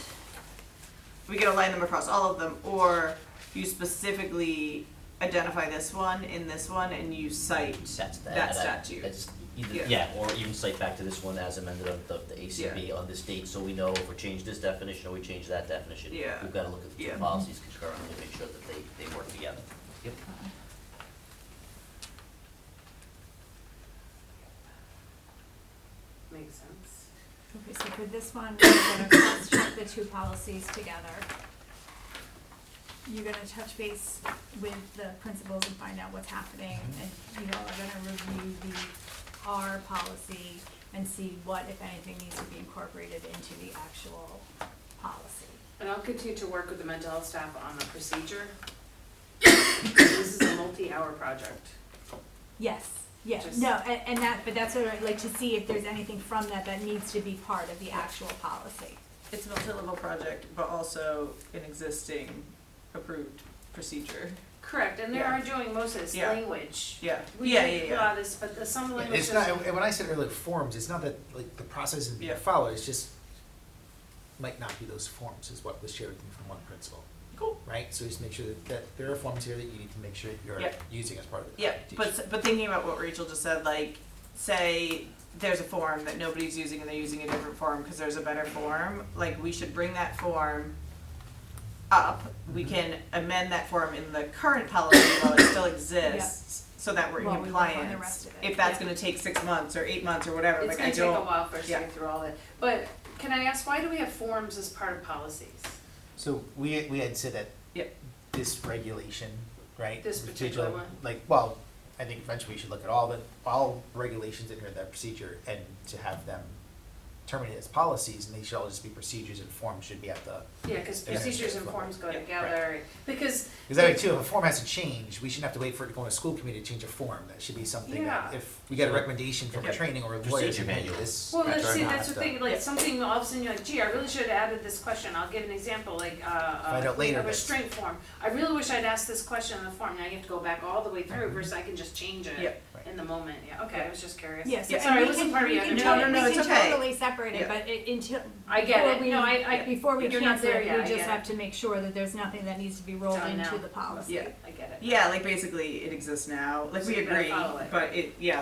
We can align them across all of them, or you specifically identify this one in this one and you cite That's that statute. That's either, Yeah. yeah, or even cite back to this one as amended of the ACB on this date, so we know if we change this definition or we change that definition. Yeah. We've gotta look at the two Yeah. policies concurrently to make sure that they work together. Yep. Makes sense. Okay, so for this one, we're gonna cross-check the two policies together. You're gonna touch base with the principals and find out what's happening, and you all are gonna review the R policy and see what, if anything, needs to be incorporated into the actual policy. And I'll continue to work with the mental health staff on the procedure. This is a multi-hour project. Yes, yes, Just- no, and that, but that's what I like to see if there's anything from that needs to be part of the actual policy. It's a multi-level project, but also an existing approved procedure. Correct, and they Yeah. are doing most of this Yeah. language. Yeah. We Yeah, did yeah, a lot yeah. of this, but some of the language It's is. not, and when I said earlier forms, it's not that, like, the process isn't being Yeah. followed, it's just, might not be those forms, is what was shared with me from one principal. Cool. Right, so just make sure that there are forms here that you need to make sure you're Yep. using as part of the Yeah, documentation. but thinking about what Rachel just said, like, say there's a form that nobody's using and they're using a different form because there's a better form, like, we should bring that form up. We can amend that form in the current policy while it still exists, so that we're in While we work on the compliance. rest of it. If that's Yeah. gonna take 6 months or 8 months or whatever, It's like, gonna I take a don't, while for us to yeah. get through all that, but can I ask, why do we have forms as part of policies? So we had said that Yep. this regulation, right? This with particular digital- one? Like, well, I think eventually we should look at all regulations in here, that procedure, and to have them terminated as policies, and they should all just be procedures, and forms should be at the, Yeah, cause Yeah. procedures and forms go Yeah, together, because. because that way too, if a form has to change, we shouldn't have to wait for it to go to school committee to change a form, that should be something that, Yeah. if we get a recommendation from a Yep. training or a lawyer, Procedure saying, hey, manual. this. Well, that's let's see, not that's the done. thing, like, Yeah. something, all of a sudden you're like, gee, I really should have added this question, I'll give an example, like, Find out later, a but- restraint form. I really wish I'd asked this question in the form, now you have to go back all the way through, versus I can just change it Yep. in the moment, yeah, okay, I was just curious. Yes, Yeah. Sorry, I and we wasn't can, part of we your can other totally, No, we it's can okay. totally separate it, Yeah. but until. I get before it. we- No, I- Before we you're not cancel there it, yet, we I just get have it. to make sure that there's nothing that needs to be rolled Done into now. the policy. Yeah. I get it. Yeah, like basically it exists now, like So we you gotta agree, follow it. but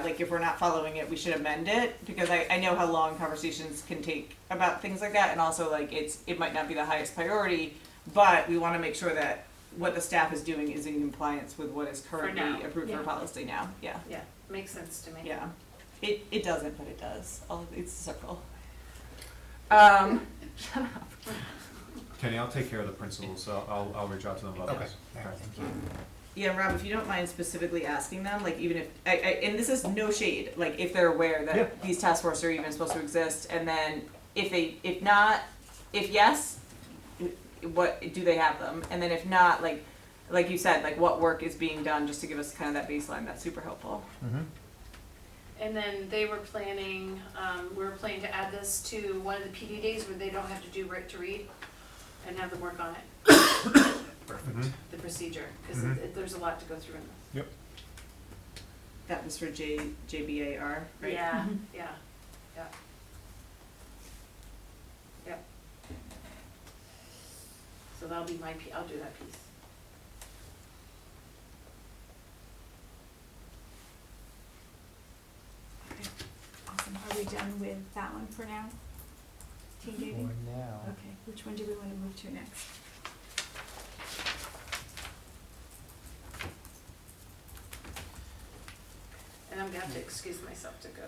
like if we're not following it, we should amend it, because I know how long conversations can take about things like that, and also like it might not be the highest priority, but we wanna make sure that what the staff is doing is in compliance with what is currently now. approved for Yeah. policy now, yeah, Yeah, makes sense to me. yeah. It doesn't, but it does, it's a circle. Shut up. Kenny, I'll take care of the principals, so I'll reach out to them about Okay, this. all right, thank you. Yeah, Rob, if you don't mind specifically asking them, like even if, and this is no shade, like if they're aware that Yeah. these task forces are even supposed to exist, and then if not, if yes, what, do they have them? And then if not, like you said, like what work is being done, just to give us kind of that baseline, that's super helpful. Mm-hmm. And then they were planning, we were planning to add this to one of the PD days where they don't have to do right to read and have them work on it, Mm-hmm. the procedure, because Mhm. there's a lot to go through in this. Yep. That was for JBAR, right? Yeah, yeah, yeah. Yep. So that'll be I'll do that piece. Okay, awesome. Are we done with that one for now? Teen dating? For now. Okay, which one do we wanna move to next? And I'm gonna have to excuse myself to go,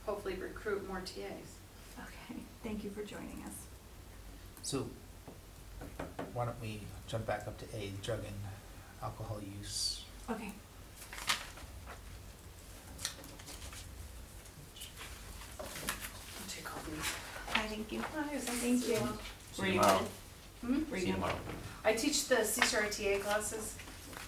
hopefully recruit more TAs. Okay, thank you for joining us. So, why don't we jump back up to A, drug and alcohol use. Okay. I'll take all these. Hi, thank you. Thank you. Were you tomorrow. Hmm? Were See you you tomorrow. I teach the CCRTA classes.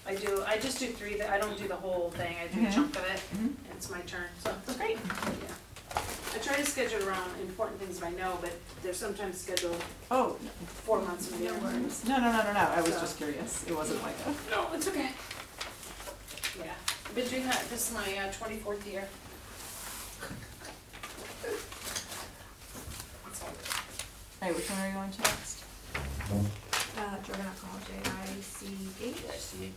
I just do 3, I don't do the whole thing, I do a Mhm. chunk of it, Mhm. and it's my turn, so. Great. Yeah. I try to schedule around important things that I know, but they're sometimes scheduled Oh, 4 months in No advance. worries. no, I was So- just curious, it wasn't like a. No, it's okay. Yeah, I've been doing that, this is my 24th year. It's all good. Alright, which one are you going to next? Drug and alcohol, JICH. ICH.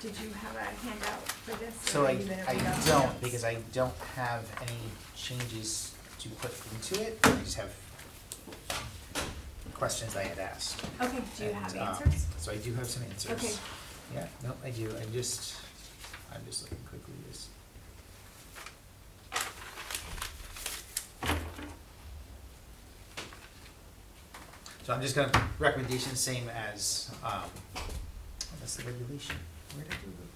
Did you have a handout for this? So or I, are you gonna I read out the don't, notes? because I don't have any changes to put into it, I just have questions I had asked. Okay, do you have And, answers? So I do have some answers. Okay. Yeah, no, I do, I'm just looking quickly at this. So I'm just gonna, recommendation same as, that's the regulation, where did I do the?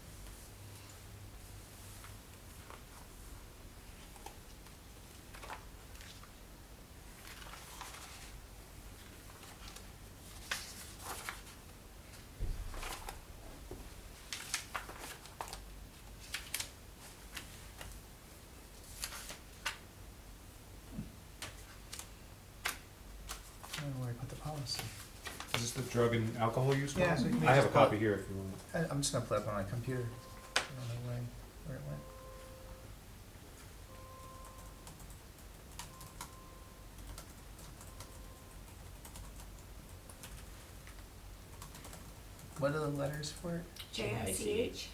I don't know where I put the policy. Is this the drug and alcohol use Yeah, policy? you may I have a just pull it. copy here if you want. I'm just gonna pull it up on my computer. I don't know where it went. What are the letters for it? JICH. JICH.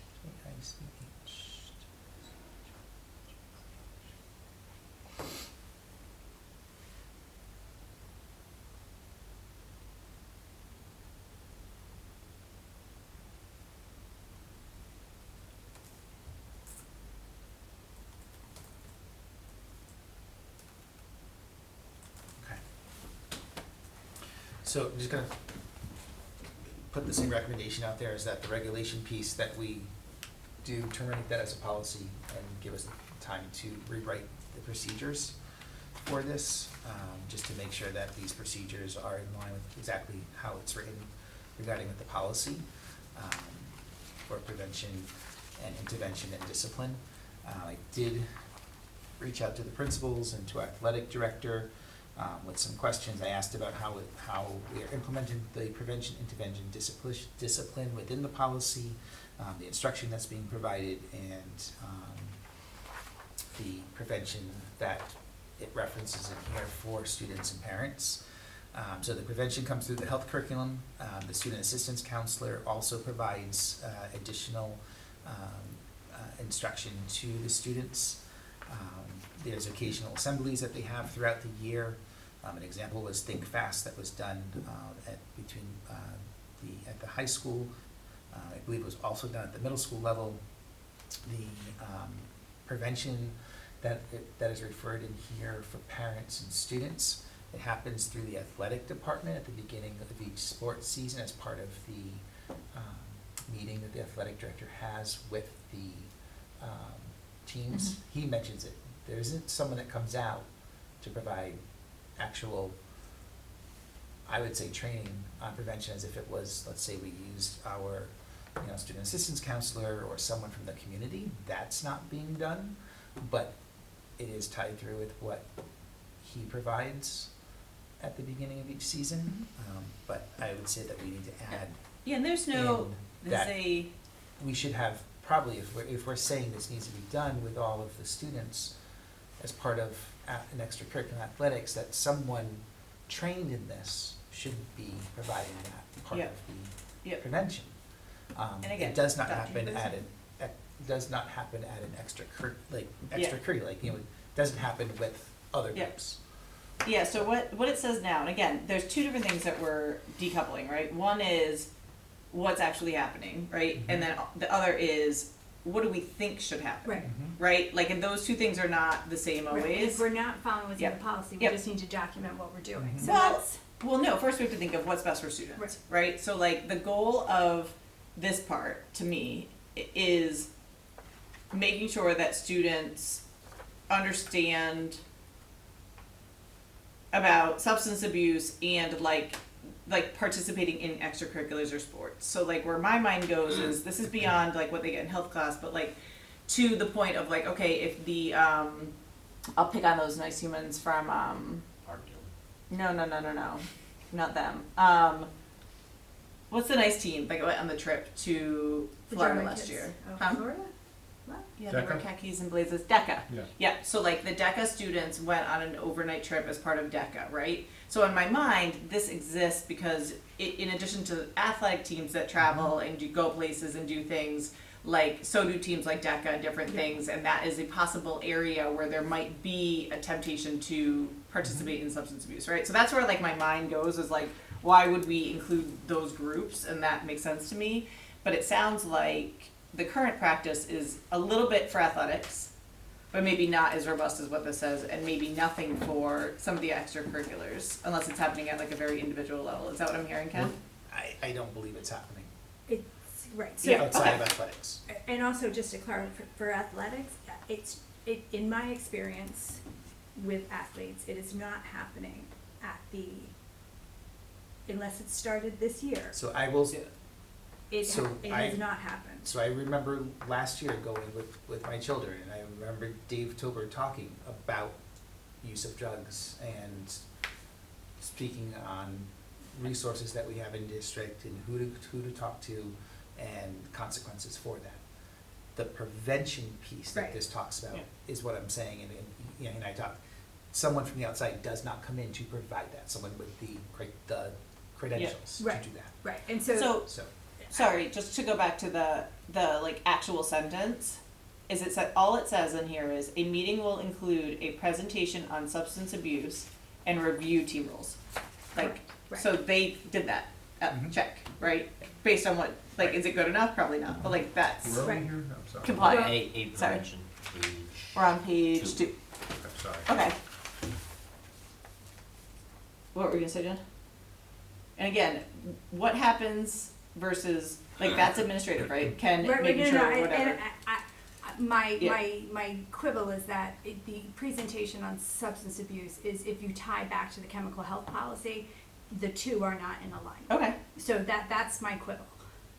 Okay. So I'm just gonna put the same recommendation out there, is that the regulation piece that we do terminate that as a policy and give us time to rewrite the procedures for this, just to make sure that these procedures are in line with exactly how it's written regarding with the policy, for prevention and intervention and discipline. I did reach out to the principals and to our athletic director, with some questions. I asked about how we are implementing the prevention, intervention, discipline within the policy, the instruction that's being provided, and the prevention that it references in here for students and parents. So the prevention comes through the health curriculum. The student assistance counselor also provides additional instruction to the students. There's occasional assemblies that they have throughout the year. An example was Think Fast that was done at the high school. I believe it was also done at the middle school level. The prevention that is referred in here for parents and students. It happens through the athletic department at the beginning of each sports season as part of the meeting that the athletic director has with the teams. He mentions it. There isn't someone that comes out to provide actual, I would say, training on prevention as if it was, let's say we used our student assistance counselor or someone from the community. That's not being done, but it is tied through with what he provides at the beginning of each season. But I would say that we need to add Yeah, and there's that a, we should have, probably, if we're saying this needs to be done with all of the students as part of an extracurricular athletics, that someone trained in this should be providing that part of the prevention. And again, it does not Dr. happen Hughes? at an extracurricular, like, it doesn't happen with other groups. Yeah, so what it says now, and again, there's two different things that we're decoupling, right? One is what's actually happening, right? And then the other is what do we think should happen? Right. Right? Like, and those two things are not the same Right. always. If we're not following what's in the policy, we Yep. just need to document what we're doing. So Well, that's, Well, no, first we have to think of what's best for students, right? So like the goal of this part, to me, is making sure that students understand about substance abuse and like participating in extracurriculars or sports. So like where my mind goes is this is beyond like what they get in health class, but like to the point of like, okay, if the I'll pick on those nice humans from no, not them. What's the nice team that went on the trip to the Florida German last kids. year? Oh, Huh? Florida? What? Yeah, they were DECA? khakis and blazers. DECA. Yeah. Yeah, so like the DECA students went on an overnight trip as part of DECA, right? So in my mind, this exists because in addition to athletic teams that travel and go places and do things, like so do teams like DECA, different things, and that is a possible area where there might be a temptation to participate in substance abuse, right? So that's where like my mind goes, is like, why would we include those groups? And that makes sense to me. But it sounds like the current practice is a little bit for athletics, but maybe not as robust as what this says, and maybe nothing for some of the extracurriculars, unless it's happening at like a very individual level. Is that what I'm hearing, Ken? I don't believe it's happening It's, right, so. Yeah. outside of Okay. athletics. And also, just to clarify, for athletics, in my experience with athletes, it is not happening unless it started this year. So I will, It So has I- not happened. so I remember last year going with my children, and I remember Dave Tober talking about use of drugs and speaking on resources that we have in district and who to talk to and consequences for that. The prevention piece that Right. this talks about Yeah. is what I'm saying, and I talk, someone from the outside does not come in to provide that, someone with the credentials to Right. do that, Right, and so. so. Sorry, just to go back to the like actual sentence, is it said, all it says in here is a meeting will include a presentation on substance abuse and review team rules. Like, Right. so they did that, Mhm. check, right? Based on what, like, Right. is it good enough? Probably not, but like that's, Where are we Right. here? I'm sorry. Comply. A Sorry. prevention page. we're on page Two. 2. I'm sorry. Okay. What were you gonna say, Jen? And again, what happens versus, like, that's administrative, right? Ken Right, making no, sure, no, whatever. and my Yeah. my quibble is that the presentation on substance abuse is, if you tie back to the chemical health policy, the two are not in alignment. Okay. So that's my quibble,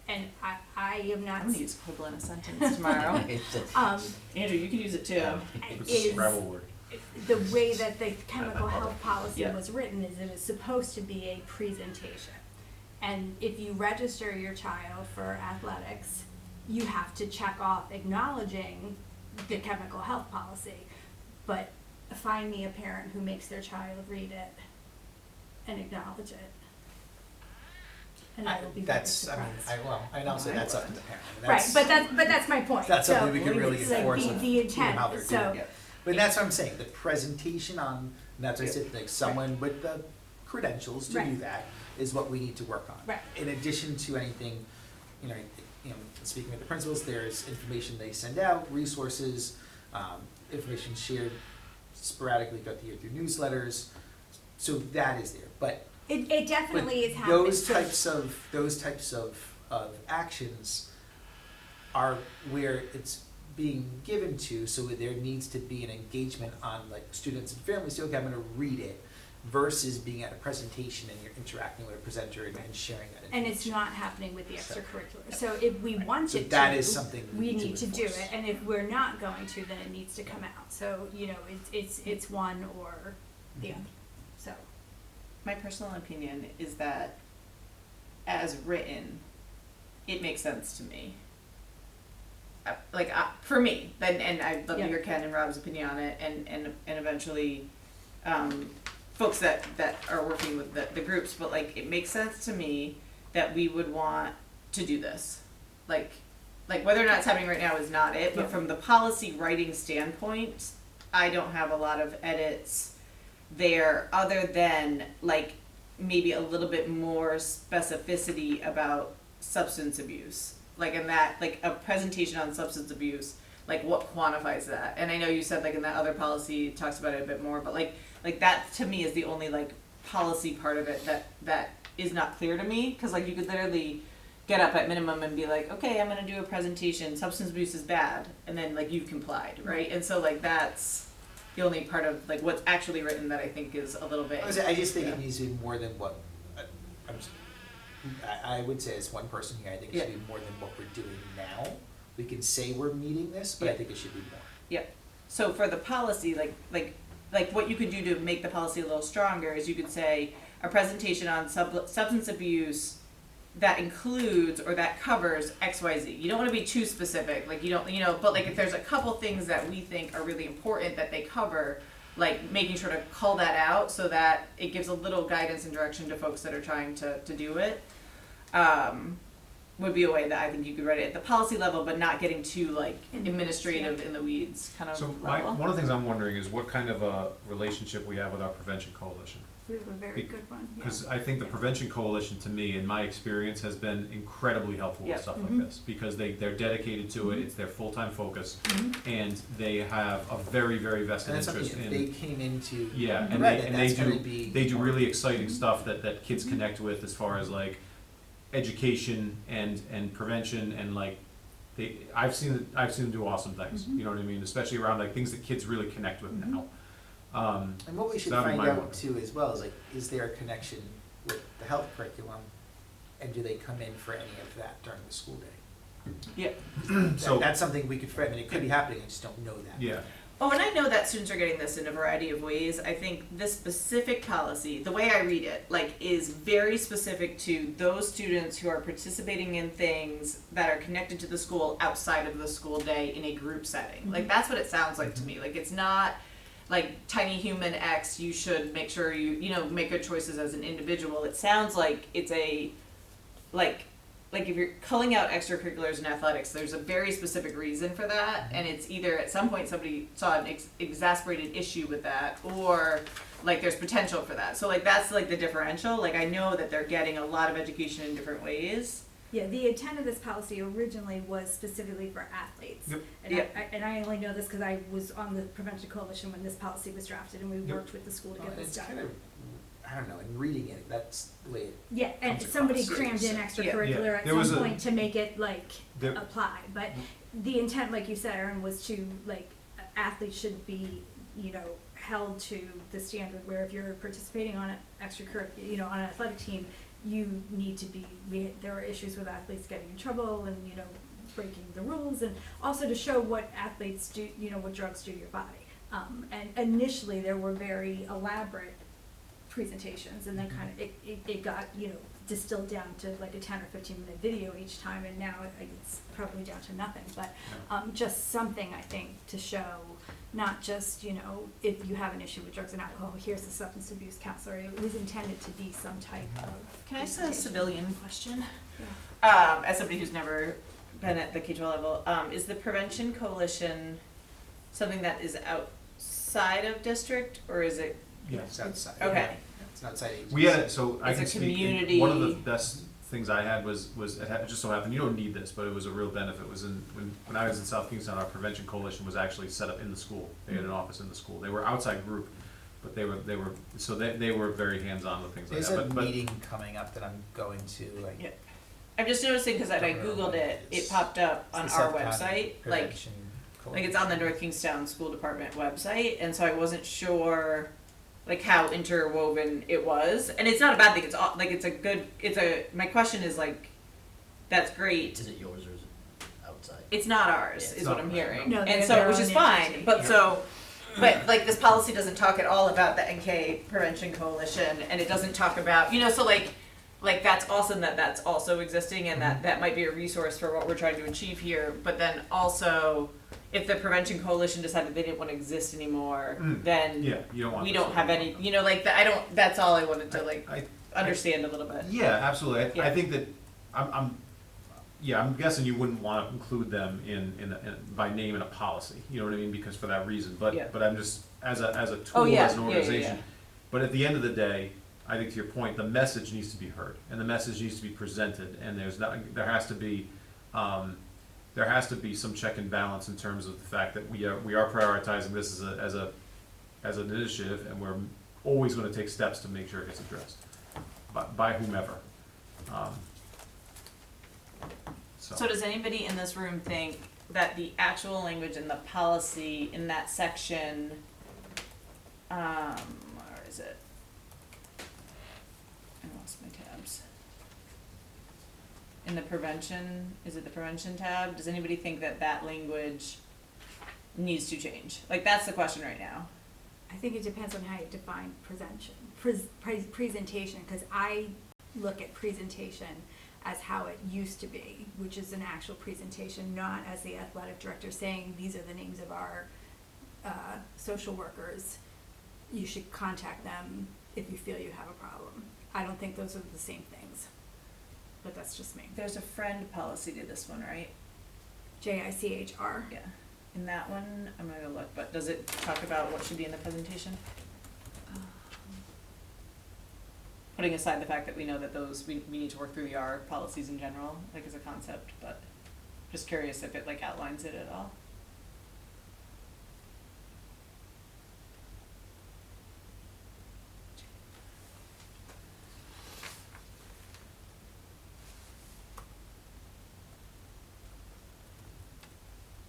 and I am not. I'm gonna use quibble in a sentence tomorrow. Andrew, you can use it too. It's is a Scrabble word. the way that the chemical love health it. policy Yeah. was written is it is supposed to be a presentation. And if you register your child for athletics, you have to check off acknowledging the chemical health policy. But find me a parent who makes their child read it and acknowledge it. And I will be very surprised. I don't say that's up to the parent. I mean, Right, but that's my point. That's So, something we can really it's like enforce the of intent, how they're so. doing it. But that's what I'm saying, the presentation on, and that's what I said, like, someone with the credentials to do Right. that is what we need to work on. Right. In addition to anything, speaking with the principals, there's information they send out, resources, Information shared sporadically throughout the year through newsletters, so that is there, but It definitely is happening. those types of actions are where it's being given to, so there needs to be an engagement on like students and families, say, okay, I'm gonna read it, versus being at a presentation and you're interacting with a presenter and sharing that information. And it's not happening with the extracurricular. So if we want So it to, that is something we need to do enforce. it. And if we're not going to, then it needs to come out. So, you know, it's one or the other. So, My personal opinion is that as written, it makes sense to me. For me, and I'd love to Yeah. hear Ken and Rob's opinion on it, and eventually, folks that are working with the groups, but like, it makes sense to me that we would want to do this. Like whether or not it's happening right now is not it, but Yeah. from the policy writing standpoint, I don't have a lot of edits there, other than like maybe a little bit more specificity about substance abuse. Like in that, like a presentation on substance abuse, like what quantifies that? And I know you said like in that other policy, it talks about it a bit more, but like that to me is the only like policy part of it that is not clear to me. Cause like you could literally get up at minimum and be like, okay, I'm gonna do a presentation, substance abuse is bad, and then like you've complied, right? And so like that's the only part of like what's actually written that I think is a little bit. I just think Yeah. it needs to be more than what, I would say as one person here, I think it should Yeah. be more than what we're doing now. We can say we're meeting this, but I Yeah. think it should be more. Yep. So for the policy, like what you could do to make the policy a little stronger is you could say a presentation on substance abuse that includes or that covers XYZ. You don't want to be too specific, like you don't, but like if there's a couple things that we think are really important that they cover, like making sure to call that out so that it gives a little guidance and direction to folks that are trying to do it. Would be a way that I think you could write it at the policy level, but not getting too like administrative in the weeds kind of So level. one of the things I'm wondering is what kind of a relationship we have with our prevention coalition. we have a very good one. Yeah. Because I think the Yeah. prevention coalition, to me, in my experience, has been incredibly helpful with Yeah. stuff Mhm. like this. Because they're dedicated to it, it's their full-time focus, Mhm. and they have a very, very vested And that's interest something, in. if they came into, Yeah, and and read they, it, and that's they gonna do, be. they do more- really exciting stuff that kids connect with as far as like education and prevention and like, I've seen them do awesome things, Mhm. you know what I mean, especially around like things that kids really connect with Mhm. now. And what we should that'd be find my out one. too as well is like, is there a connection with the health curriculum? And do they come in for any of that during the school day? Yeah. So, That's something we could, I mean, it could be happening, I just don't know that. yeah, Oh, and I know that students are getting this in a variety of ways. I think this specific policy, the way I read it, like, is very specific to those students who are participating in things that are connected to the school outside of the school day in a group setting. Like, that's what it sounds like to me. Like, it's not like tiny human X, you should make sure you make good choices as an individual. It sounds like it's a, like if you're culling out extracurriculars and athletics, there's a very specific reason for that, and it's either at some point somebody saw an exasperated issue with that, or like there's potential for that. So like that's like the differential. Like I know that they're getting a lot of education in different ways. Yeah, the intent of this policy originally was specifically for athletes. Yep. And Yep. I only know this because I was on the Prevention Coalition when this policy was drafted, and we Yep. worked with the school to get this It's done. kind of, I don't know, in reading it, that's the way it, Yeah, and comes somebody across. crammed in Yeah. extracurricular Yeah. at There was some a- point to make it like there, apply, but the intent, like you said, Erin, was to like athletes should be, held to the standard where if you're participating on an extracurricular, on an athletic team, you need to be. There are issues with athletes getting in trouble and breaking the rules, and also to show what athletes do, what drugs do to your body. And initially there were very elaborate presentations, and then kind of it got distilled down to like a 10 or 15-minute video each time, and now it's probably down to nothing, but just something I think to show, not just if you have an issue with drugs and alcohol, here's the substance abuse counselor. It was intended to be some type of Can I ask a civilian question? Yeah. As somebody who's never been at the K-12 level, is the Prevention Coalition something that is outside of district, or is it? yeah. it's outside. Okay. It's an outside agency. We had, so I It's can a speak, community- one of the best things I had was it just so happened, you don't need this, but it was a real benefit, was when I was in South Kingstown, our prevention coalition was actually set up in the school. They had an office in the school. They were outside group, but they were very hands-on with things like There's that. a But meeting coming up that I'm going to, like. Yeah. I'm just noticing, cause when I Don't know Googled what it, it is. it popped up on It's the our Subcounty website, Prevention like it's on the Coalition. North Kingstown School Department website, and so I wasn't sure, like, how interwoven it was, and it's not a bad thing, it's all, like, my question is, like, that's great, Is it yours or is it outside? it's not ours, Yeah, is it's what not I'm ours, hearing, no. No, and they're so, their which own is fine, entity. but Yeah. so, but, like, this policy doesn't talk at all about the NK Prevention Coalition, and it doesn't talk about, so, like, that's awesome that that's also existing, and that might be a resource for what we're trying to achieve here, but then also, if the Prevention Coalition decided they didn't want to exist anymore, then yeah, you don't want. we this don't to have be- any, I don't, that's all I wanted to, like, I- understand a little bit. Yeah, absolutely. I Yeah. think that I'm guessing you wouldn't want to include them in by name in a policy. You know what I mean? Because for that reason. Yeah. But I'm just as a tool, Oh, yeah. as an Yeah, yeah, organization. yeah. But at the end of the day, I think to your point, the message needs to be heard and the message needs to be presented. And there has to be some check and balance in terms of the fact that we are prioritizing this as an initiative, and we're always going to take steps to make sure it gets addressed by whomever. So does anybody in this room think that the actual language in the policy in that section, where is it? I lost my tabs. In the prevention, is it the prevention tab? Does anybody think that language needs to change? Like, that's the question right now. I think it depends on how you define presentation, because I look at presentation as how it used to be, which is an actual presentation, not as the athletic director saying, these are the names of our social workers. You should contact them if you feel you have a problem. I don't think those are the same things, but that's just me. There's a friend policy to this one, right? JICHR. Yeah. In that one, I'm gonna go look, but does it talk about what should be in the presentation? Putting aside the fact that we know that we need to work through the R policies in general, like as a concept, but just curious if it like outlines it at all.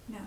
No.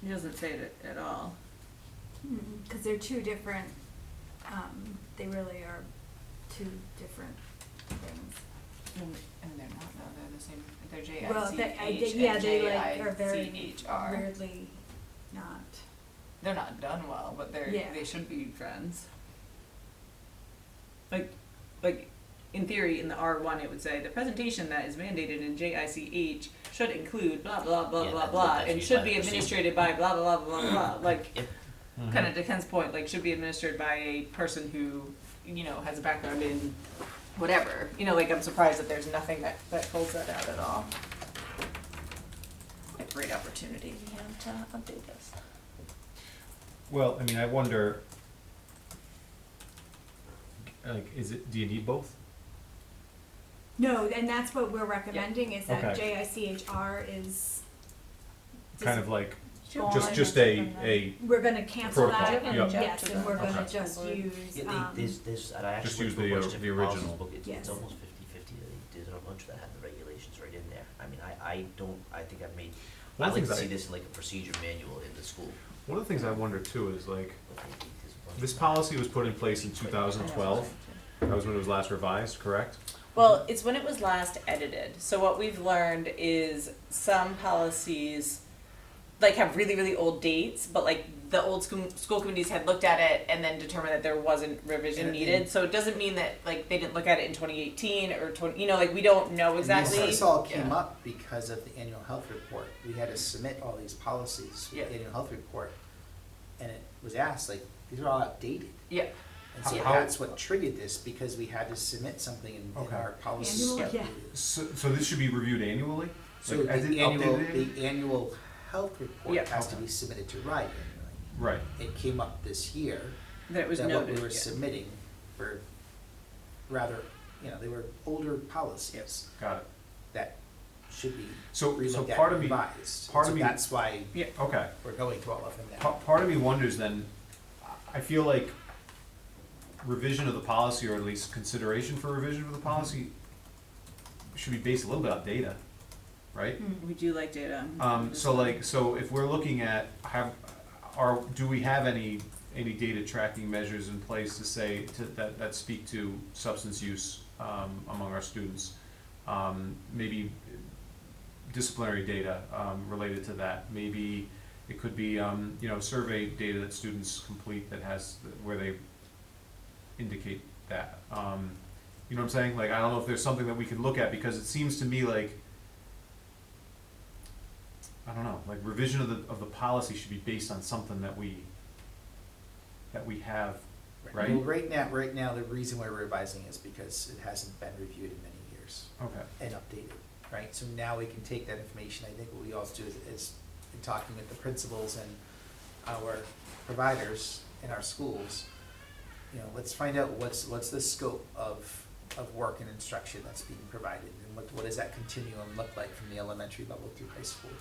It doesn't say it at all. Because they're two different, they really are two different things. And they're not, no, they're the same, they're JICH Well, and yeah, they like are very JICHR. weirdly not. They're not done well, but Yeah. they should be friends. Like, in theory, in the R1, it would say, the presentation that is mandated in JICH should include blah, blah, blah, Yeah, blah, that- blah, that and should should be be by the administrated by blah, blah, blah, blah, blah, like, Yep. kinda to Ken's point, like, should be administered by a person who, has a background in whatever. Like, I'm surprised that there's nothing that pulls that out at all. great opportunity we have to update this. Well, I mean, I wonder, like, do you need both? No, and that's what we're recommending, is that Okay. JICHR is. Kind of like, gone. just a, We're gonna cancel Protocol, that, and yeah. yes, and we're gonna Okay. just use, Yeah, there's, and I actually Just went use through a the, bunch of the different policies original. book, it's Yes. almost 50/50. There's a bunch that have the regulations right in there. I mean, I think I've made, One I'd of like the to things see this in like a procedure manual in the school. one of the things I wonder too is like, But I think there's a bunch this of- policy was put in place in 2012. That was when it was last revised, correct? Well, it's when it was last edited. So what we've learned is some policies like have really, really old dates, but like the old school committees had looked at it and then determined that there wasn't revision And- needed. So it doesn't mean that like they didn't look at it in 2018 or 20, you know, like we don't know exactly. And this all came Yeah. up because of the annual health report. We had to submit all these policies for the Yeah. annual health report. And it was asked, like, these are all outdated. Yeah. And so How- that's what triggered this, because we had to submit something in Okay. our policies. Annual, yeah. So this should be reviewed annually? So Like, as it the annual, updated? the annual health report Yeah. has to Okay. be submitted to RIDE annually. Right, It came up this year That it was that what noted. we were yeah. submitting were rather, they were older policies got it. that should be So relooked at part and of me, revised. part of So me- that's why okay. we're going through all of them now. Part of me wonders then, I feel like revision of the policy, or at least consideration for revision of the policy, should be based a little bit on data, right? We do like data. So if we're looking at do we have any data tracking measures in place to say, that speak to substance use, among our students? Maybe disciplinary data, related to that, maybe it could be, survey data that students complete that has, where they indicate that. You know what I'm saying? Like, I don't know if there's something that we can look at, because it seems to me like, I don't know, like revision of the policy should be based on something that we have, right? Well, right now, the reason we're revising is because it hasn't been reviewed in many years Okay, and updated, right? So now we can take that information. I think what we also do is in talking with the principals and our providers in our schools, let's find out what's the scope of work and instruction that's being provided, and what does that continuum look like from the elementary level through high school.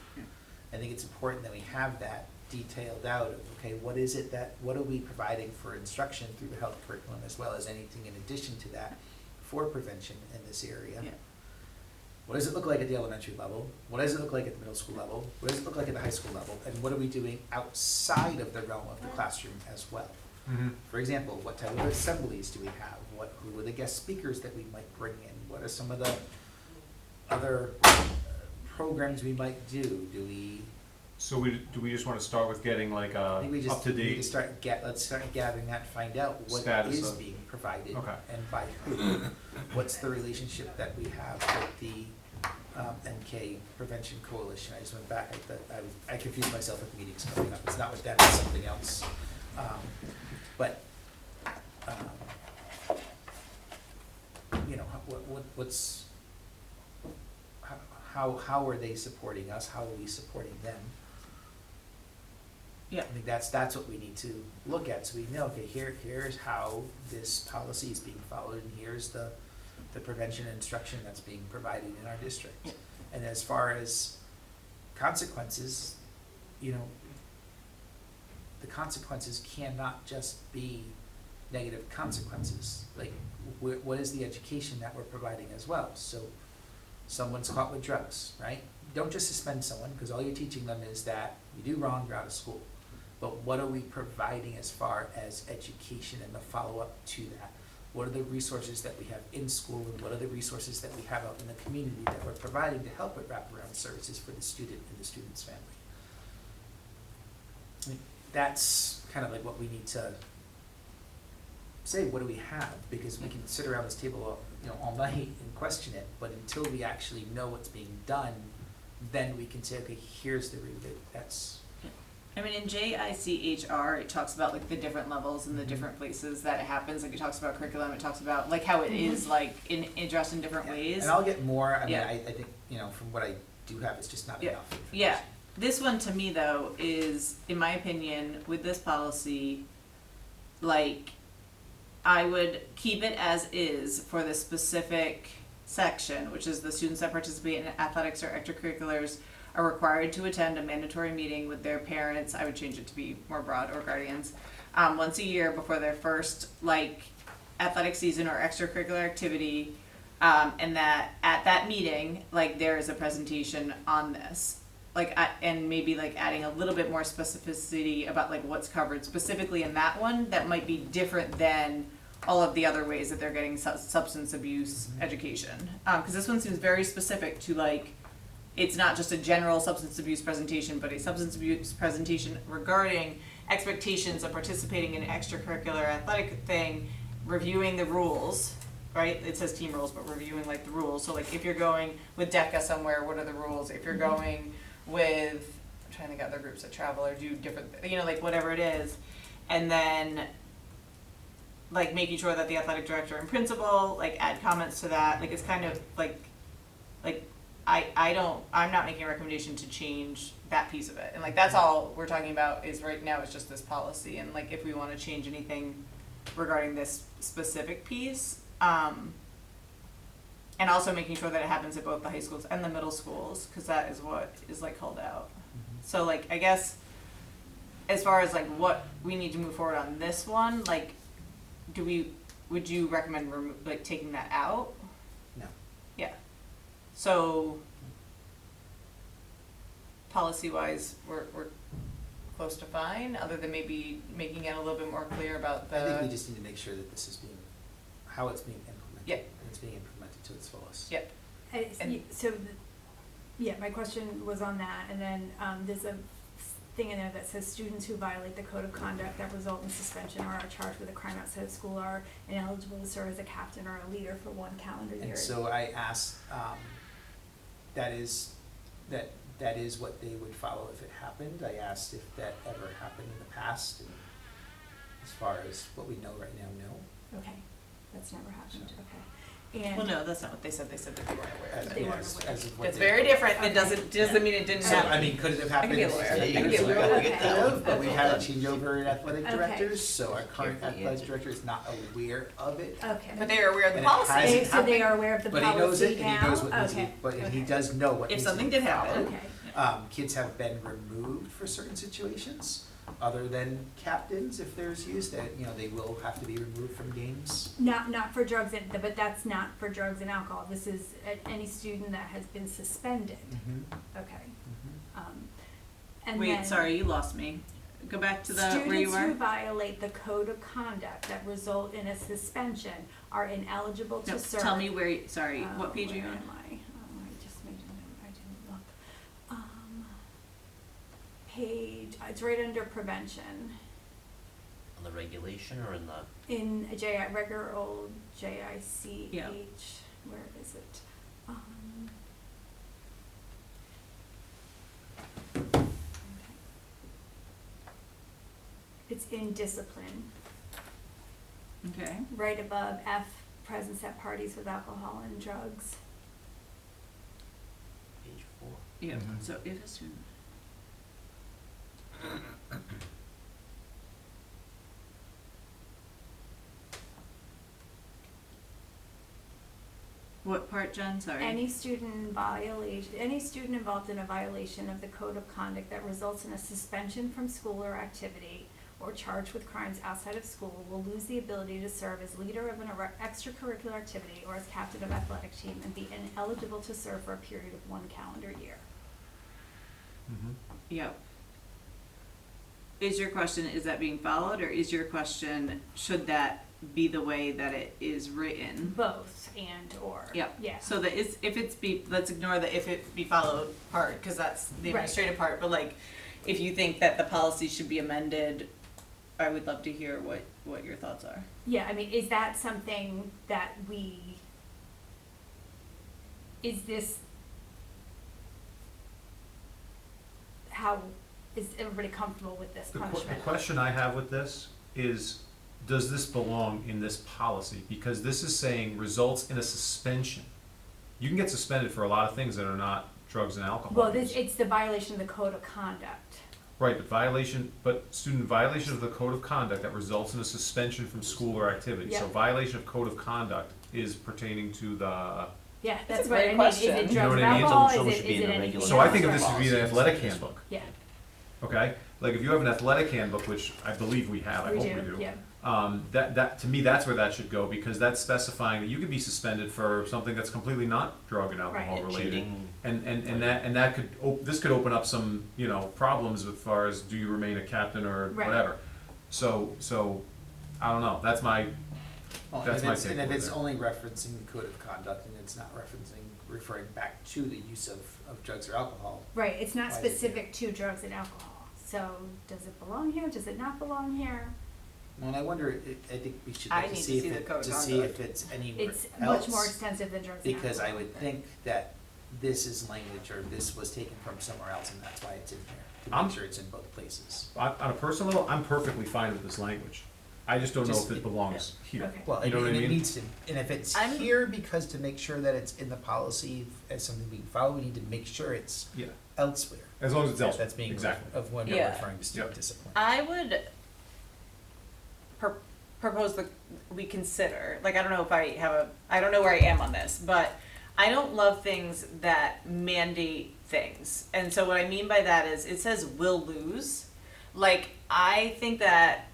I think it's important that we have that detailed out of, okay, what are we providing for instruction through the health curriculum, as well as anything in addition to that for prevention in this area. Yeah. What does it look like at the elementary level? What does it look like at the middle school level? What does it look like at the high school level? And what are we doing outside of the realm of the classroom as well? mm-hmm, For example, what type of assemblies do we have? Who are the guest speakers that we might bring in? What are some of the other programs we might do? so do we just wanna start with getting like I think we just up to need to date? let's start gathering that, find out what Status is of- being provided Okay. and by who. What's the relationship that we have with the NK Prevention Coalition? I just went back, I confused myself with meetings coming up. It's not with that, it's something else. But, what's, how are they supporting us? How are we supporting them? Yeah. I think that's what we need to look at, so we know, okay, here's how this policy is being followed, and here's the prevention and instruction that's being provided in our district. Yeah. And as far as consequences, the consequences cannot just be negative consequences. Like, what is the education that we're providing as well? So, someone's caught with drugs, right? Don't just suspend someone, because all you're teaching them is that you do wrong, you're out of school. But what are we providing as far as education and the follow-up to that? What are the resources that we have in school, and what are the resources that we have out in the community that we're providing to help with wraparound services for the student and the student's family? I mean, that's kind of like what we need to say, what do we have? Because we can sit around this table, all night and question it, but until we actually know what's being done, then we can say, okay, here's the review. That's. I mean, in JICHR, it talks about like the different levels and the different places that it happens. Like it talks about curriculum, it talks about like how it is like addressed in different ways. And I'll get more, I Yeah. think, from what I do have, it's just not Yeah. enough information. Yeah. this one to me though is, in my opinion, with this policy, like, I would keep it as is for the specific section, which is the students that participate in athletics or extracurriculars are required to attend a mandatory meeting with their parents, I would change it to be more broad, or guardians, once a year before their first, like, athletic season or extracurricular activity, and that at that meeting, like, there is a presentation on this. Like, and maybe like adding a little bit more specificity about like what's covered specifically in that one that might be different than all of the other ways that they're getting substance abuse education. Because this one seems very specific to like, it's not just a general substance abuse presentation, but a substance abuse presentation regarding expectations of participating in an extracurricular athletic thing, reviewing the rules, right? It says team rules, but reviewing like the rules. So like if you're going with DECA somewhere, what are the rules? If you're going with, I'm trying to think of other groups that travel or do different, you know, like whatever it is. And then like making sure that the athletic director and principal like add comments to that. Like it's kind of like I'm not making a recommendation to change that piece of it. And like that's all we're talking about is right now is just this policy. And like if we want to change anything regarding this specific piece, and also making sure that it happens at both the high schools and the middle schools, because that is what is like called out. So like I guess as far as like what we need to move forward on this one, like would you recommend like taking that out? No. Yeah. So policy wise we're close to fine, other than maybe making it a little bit more clear about I think we the just need to make sure that this is being, how it's being implemented. Yep. And it's being implemented to its fullest. Yep. And- Yeah, my question was on that, and then, there's a thing in there that says students who violate the code of conduct that result in suspension or are charged with a crime outside of school are ineligible to serve as a captain or a leader for 1 calendar year. And so I asked, that is what they would follow if it happened. I asked if that ever happened in the past, and as far as what we know right now, no. Okay, that's never happened, So- okay. And. Well, no, that's not what they said. They said that they weren't aware of They it. weren't As aware. of what It's they- very different. Okay. It doesn't mean it didn't So, happen. I mean, could it have happened? be a lawyer. in I can be a years lawyer. ago? Okay. Get that one. But we've had a changeover in athletic Okay. directors, so our current Careful, athletic yeah. director is not aware of it. Okay. But they are aware of the And it policy. hasn't So they are aware of the But he knows policy it, now? and he knows what needs to Okay. be, but and he Okay. does know what If needs to something be did happen. followed. Okay, Kids have been removed for certain situations, other than captains, if there's used, that, you know, they will have to be removed from games. not for drugs and, but that's not for drugs and alcohol, this is any student that has been suspended, okay. And then. Wait, sorry, you lost me. Go back to the where you Students who were. violate the code of conduct that result in a suspension are ineligible to No, serve. tell me where. Sorry, what page are you Where on? am I? Oh, I just made a note, I didn't look. Page, it's right under prevention, On the regulation or in the, in regular old JICH, Yeah. where is it? It's in discipline, Okay. right above F, presence at parties with alcohol and drugs. page 4. Yeah. Mhm. So if a student. What part, Jen? Sorry. Any student involved in a violation of the code of conduct that results in a suspension from school or activity or charged with crimes outside of school will lose the ability to serve as leader of an extracurricular activity or as captain of athletic team and be ineligible to serve for a period of 1 calendar year. Mhm. Yep. Is your question, is that being followed, or is your question, should that be the way that it is written? Both and or. Yep. Yeah. So that is, if it's let's ignore the if it be followed part, because that's the Right. administrative part, but like, if you think that the policy should be amended, I would love to hear what your thoughts are. Yeah, I mean, is that something that is this, how, is everybody comfortable with this The punishment? question I have with this is, does this belong in this policy? Because this is saying results in a suspension. You can get suspended for a lot of things that are not drugs and alcohol Well, use. it's the violation of the code of conduct. Right, but student violation of the code of conduct that results in a suspension from school or activity. So Yeah. violation of code of conduct is pertaining to the, Yeah, That's that's a what great I mean, is question. it You know drugs what and I mean? alcohol, So it is should it, be is in it the anything regular else? so I think of this Right. to be the athletic handbook, Yeah, okay? Like if you have an athletic handbook, which I believe we have, I we hope we do, do. yeah. That, to me, that's where that should go, because that's specifying that you could be suspended for something that's completely not drug and alcohol Right. related. Cheating. And that could, this could open up some, you know, problems as far as do you remain a captain or Right. whatever. So, I don't know, that's my, Well, That's and my it's, and if takeaway it's there. only referencing the code of conduct and it's not referring back to the use of drugs or alcohol, Right, it's not Why is it specific to drugs and alcohol, so does it belong here, does it not belong here? well, and I wonder, I think we should I look need to to see see if the it, code of to see conduct. if it's anywhere else. It's much more extensive than drugs and alcohol. Because I would think that this is language or this was taken from somewhere else and that's why it's in here, to I'm- make sure it's in both places. on a personal level, I'm perfectly fine with this language. I just don't know Just- if it belongs here. Okay. Well, You know what I and it mean? needs to, and if it's I'm- here because to make sure that it's in the policy as something we follow, we need to make sure it's Yeah, elsewhere. as long as it's elsewhere, That's being, exactly. of when Yeah. we're referring to student Yep. discipline. I would propose that we consider, like, I don't know if I have I don't know where I am on this, but I don't love things that mandate things. And so what I mean by that is it says will lose. Like, I think that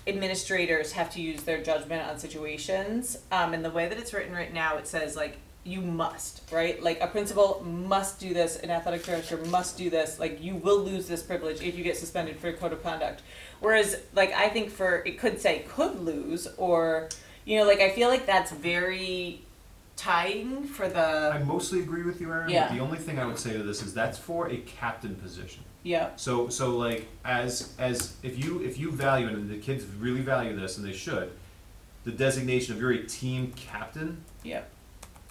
administrators have to use their judgment on situations. And the way that it's written right now, it says like, you must, right? Like a principal must do this, an athletic director must do this, like you will lose this privilege if you get suspended for code of conduct. Whereas like I think for, it could say could lose, or, you know, like I feel like that's very tying for I the, mostly agree with you, Erin, Yeah. but the only thing I would say to this is that's for a captain position. yeah, So like, as if you value it, and the kids really value this, and they should, the designation of you're a team captain, yeah.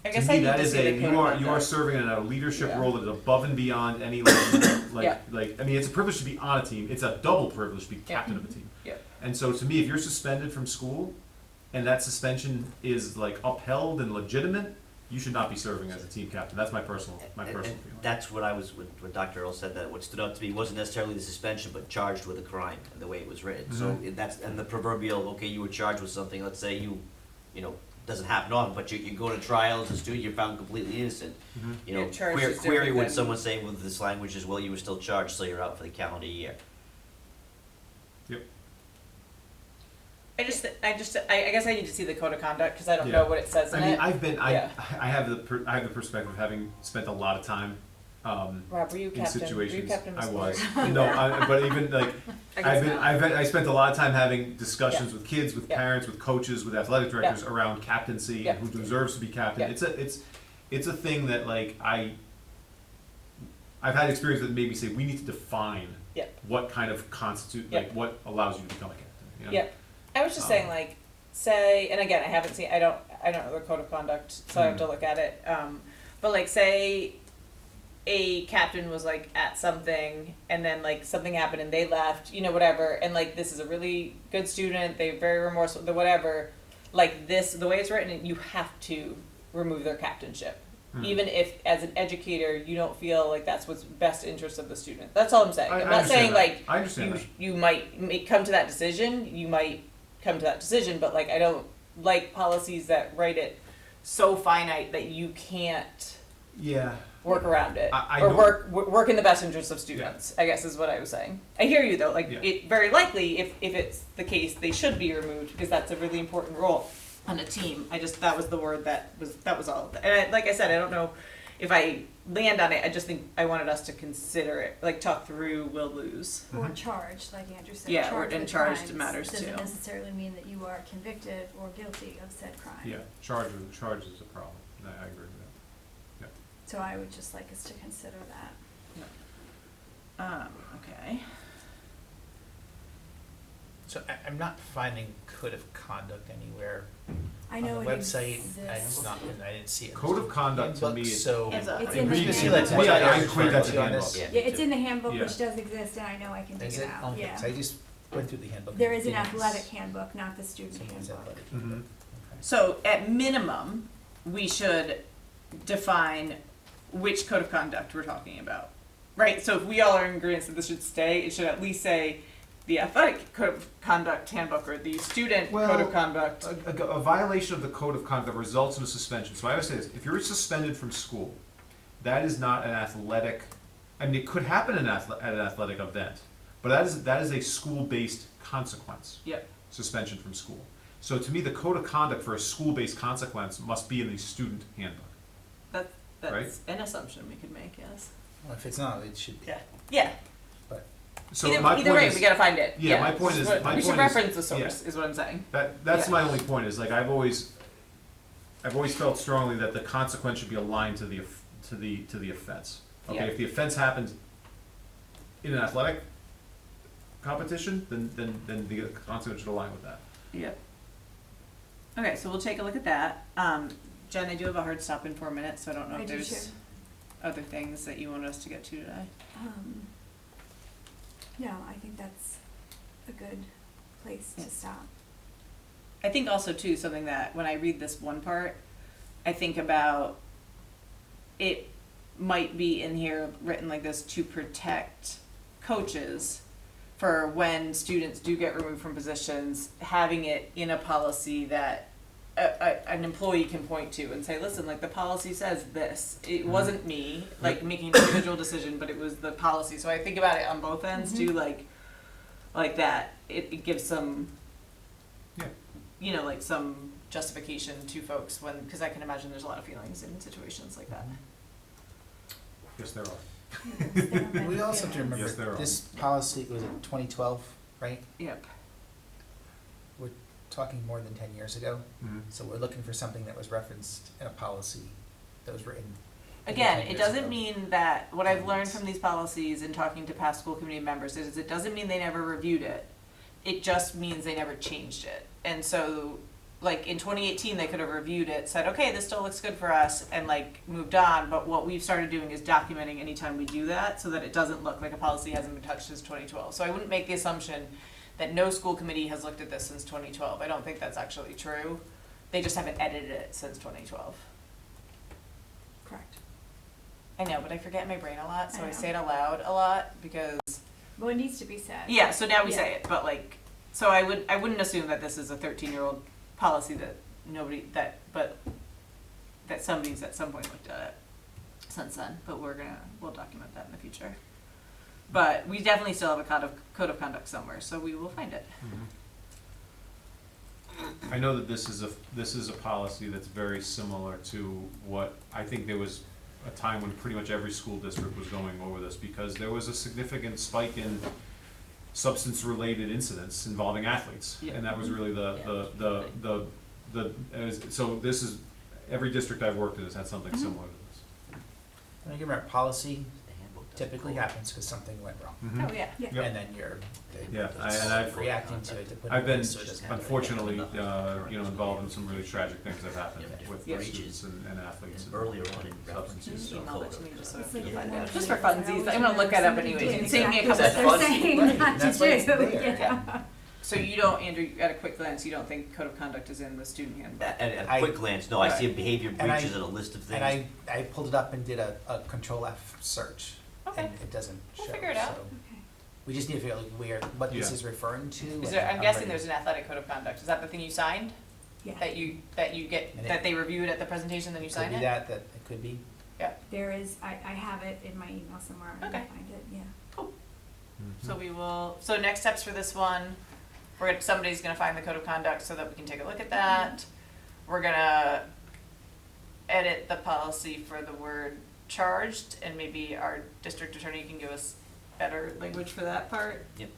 I to guess me, I need that to is see the code of you are conduct. serving in a leadership Yeah. role that is above and beyond any like, Yeah. I mean, it's a privilege to be on a team, it's a double privilege to be Yeah. captain of a team. Yeah. And so to me, if you're suspended from school, and that suspension is like upheld and legitimate, you should not be serving as a team captain, that's my personal And feeling. that's what I was, when Dr. Earl said that, what stood out to me wasn't necessarily the suspension, but charged with a crime, and the way it was written. So Mhm. that's, and the proverbial, okay, you were charged with something, let's say you know, doesn't happen often, but you go to trial as a student, you're found completely innocent. Mhm. You know, Yeah, charged is query different when than- someone's saying, well, this language is, well, you were still charged, so you're out for the calendar year. I guess I need to see the code of conduct, cause I don't Yeah. know what it says in I mean, it. I have the perspective of having spent a lot of time, Rob, were you in captain? Were you situations. captain of I was, sport? no, but even like, I guess not. I spent a lot of time having discussions with kids, with Yeah. parents, with coaches, with athletic directors around captaincy Yeah. and who deserves to be captain. Yeah. It's a thing that like I've had experience that made me say we need to define Yeah. what kind of constitute, Yeah. like what allows you to become a captain. You know? Yeah. I was just saying, like, say, and again, I don't know the code of conduct, so I have to look at it. But like, say a captain was like at something, and then like something happened and they left, you know, whatever, and like this is a really good student, they're very remorseful, the whatever. Like this, the way it's written, you have to remove their captainship. Even if, as an educator, you don't feel like that's what's best interest of the student. That's all I'm saying. I I'm not understand saying that. like I understand that. you might come to that decision. You might come to that decision, but like I don't like policies that write it so finite that you can't Yeah. work around it I or don't- work in the best interest of students. I guess is what I was saying. I hear you though. Like Yeah. it very likely, if it's the case, they should be removed because that's a really important role on a team. That was the word that was all. And like I said, I don't know if I land on it. I just think I wanted us to consider it, like talk through will lose. Or charged, like Andrew said, Yeah, charged and with charged crimes matters too. doesn't necessarily mean that you are convicted or guilty of said crime. Yeah, charge is a problem. I agree with that. So I would just like us to consider that. Okay. So I'm not finding code of conduct anywhere I on know the it website. exists. I didn't see it. Code of conduct to me Handbook, is- so. It's a- It's I in the agree. handbook. To me, I equate that to handbook. Yeah. Yeah, it's in the handbook, Yeah. which does exist, and I know I can dig Is it it? out, Okay, yeah. 'cause I just went through the handbook. There is an Didn't- athletic handbook, not the student Something was handbook. athletic. Mhm. Okay. So at minimum, we should define which code of conduct we're talking about, right? So if we all are in agreement that this should stay, it should at least say the athletic code of conduct handbook or the student code of conduct. A violation of the code of conduct results in a suspension. So I always say this, if you're suspended from school, that is not an athletic, I mean, it could happen at an athletic event, but that is a school-based consequence. Yep. Suspension from school. So to me, the code of conduct for a school-based consequence must be in the student handbook. That's Right. an assumption we could make, yes. Well, if it's not, it should be. Yeah. So either my either point way, is, we gotta find it. Yeah, my point is- we should is- reference the source, is what I'm saying. that's Yeah. my only point, is like, I've always felt strongly that the consequence should be aligned to the offense. Okay, Yeah. if the offense happens in an athletic competition, then the consequence should align with that. Yep. Okay, so we'll take a look at that. Jen, I do have a hard stop in 4 minutes, so I don't know I if do there's too. other things that you want us to get to today. No, I think that's a good place Yeah. to stop. I think also too, something that when I read this one part, I think about it might be in here written like this to protect coaches for when students do get removed from positions, having it in a policy that an employee can point to and say, listen, like the policy says this. It wasn't me, like making an individual decision, but it was the policy. So I think about it on both ends too, like that. It gives some, Yeah. you know, like some justification to folks when, because I can imagine there's a lot of feelings in situations like that. Yes, there are. We also have to remember, Yes, there are. this policy was in 2012, right? Yep. We're talking more than 10 years ago, Mhm. so we're looking for something that was referenced in a policy that was written. Again, 10 it years doesn't ago. mean that, what I've learned from these policies and talking to past school committee members is it doesn't mean they never reviewed it. It just means they never changed it. And so, like, in 2018, they could have reviewed it, said, okay, this still looks good for us, and like, moved on, but what we've started doing is documenting anytime we do that, so that it doesn't look like a policy hasn't been touched since 2012. So I wouldn't make the assumption that no school committee has looked at this since 2012. I don't think that's actually true. They just haven't edited it since 2012. Correct. I know, but I forget in my brain a lot, so I I know. say it aloud a lot because, Well, it needs to be said. yeah, so now we Yeah. say it, but like, so I wouldn't assume that this is a 13-year-old policy that that somebody's at some point looked at it since then, but we'll document that in the future. But we definitely still have a code of conduct somewhere, so we will find it. I know that this is a policy that's very similar to what, I think there was a time when pretty much every school district was going over this, because there was a significant spike in substance-related incidents involving athletes. Yeah. And that was really so this is, every district I've worked in has had something similar to this. And you remember, policy The handbook doesn't typically cover it. happens because something went wrong. Mhm. Oh, yeah. Yeah. Yep. And then you're Yeah, and I've reacting to it to put I've in been, place So it doesn't solutions. have- unfortunately, involved in some really tragic things that happened Yeah, with Yeah. students and athletes. And earlier on in substances. references to Email code it to me of just so conduct. It's like Yeah. one of Just the for things I funsies. always I'm gonna look that up remember anyways. somebody You can did save me a exactly couple what they're seconds. saying not to That's why it's do. there. Yeah. So you don't, Andrew, at a quick glance, you don't think code of conduct is in the student handbook? At I- a quick glance, no, I see a behavior And I- breaches and a list of things. And I pulled it up and did a control F search, Okay. and it doesn't show, We'll figure it out. so. Okay. We just need to figure out like what this Yeah. is referring to. Is and there, I'm I'm guessing ready. there's an athletic code of conduct. Is that the thing you signed? Yeah. That you get, And that they review it at the presentation, then you sign Could be it? that it could be. There is, I have it in my email somewhere. I Okay. can find it, yeah. Mhm. So we will, so next steps for this one, somebody's gonna find the code of conduct so that we can take a look at that. We're gonna edit the policy for the word charged, and maybe our district attorney can give us better language for that part. Yep.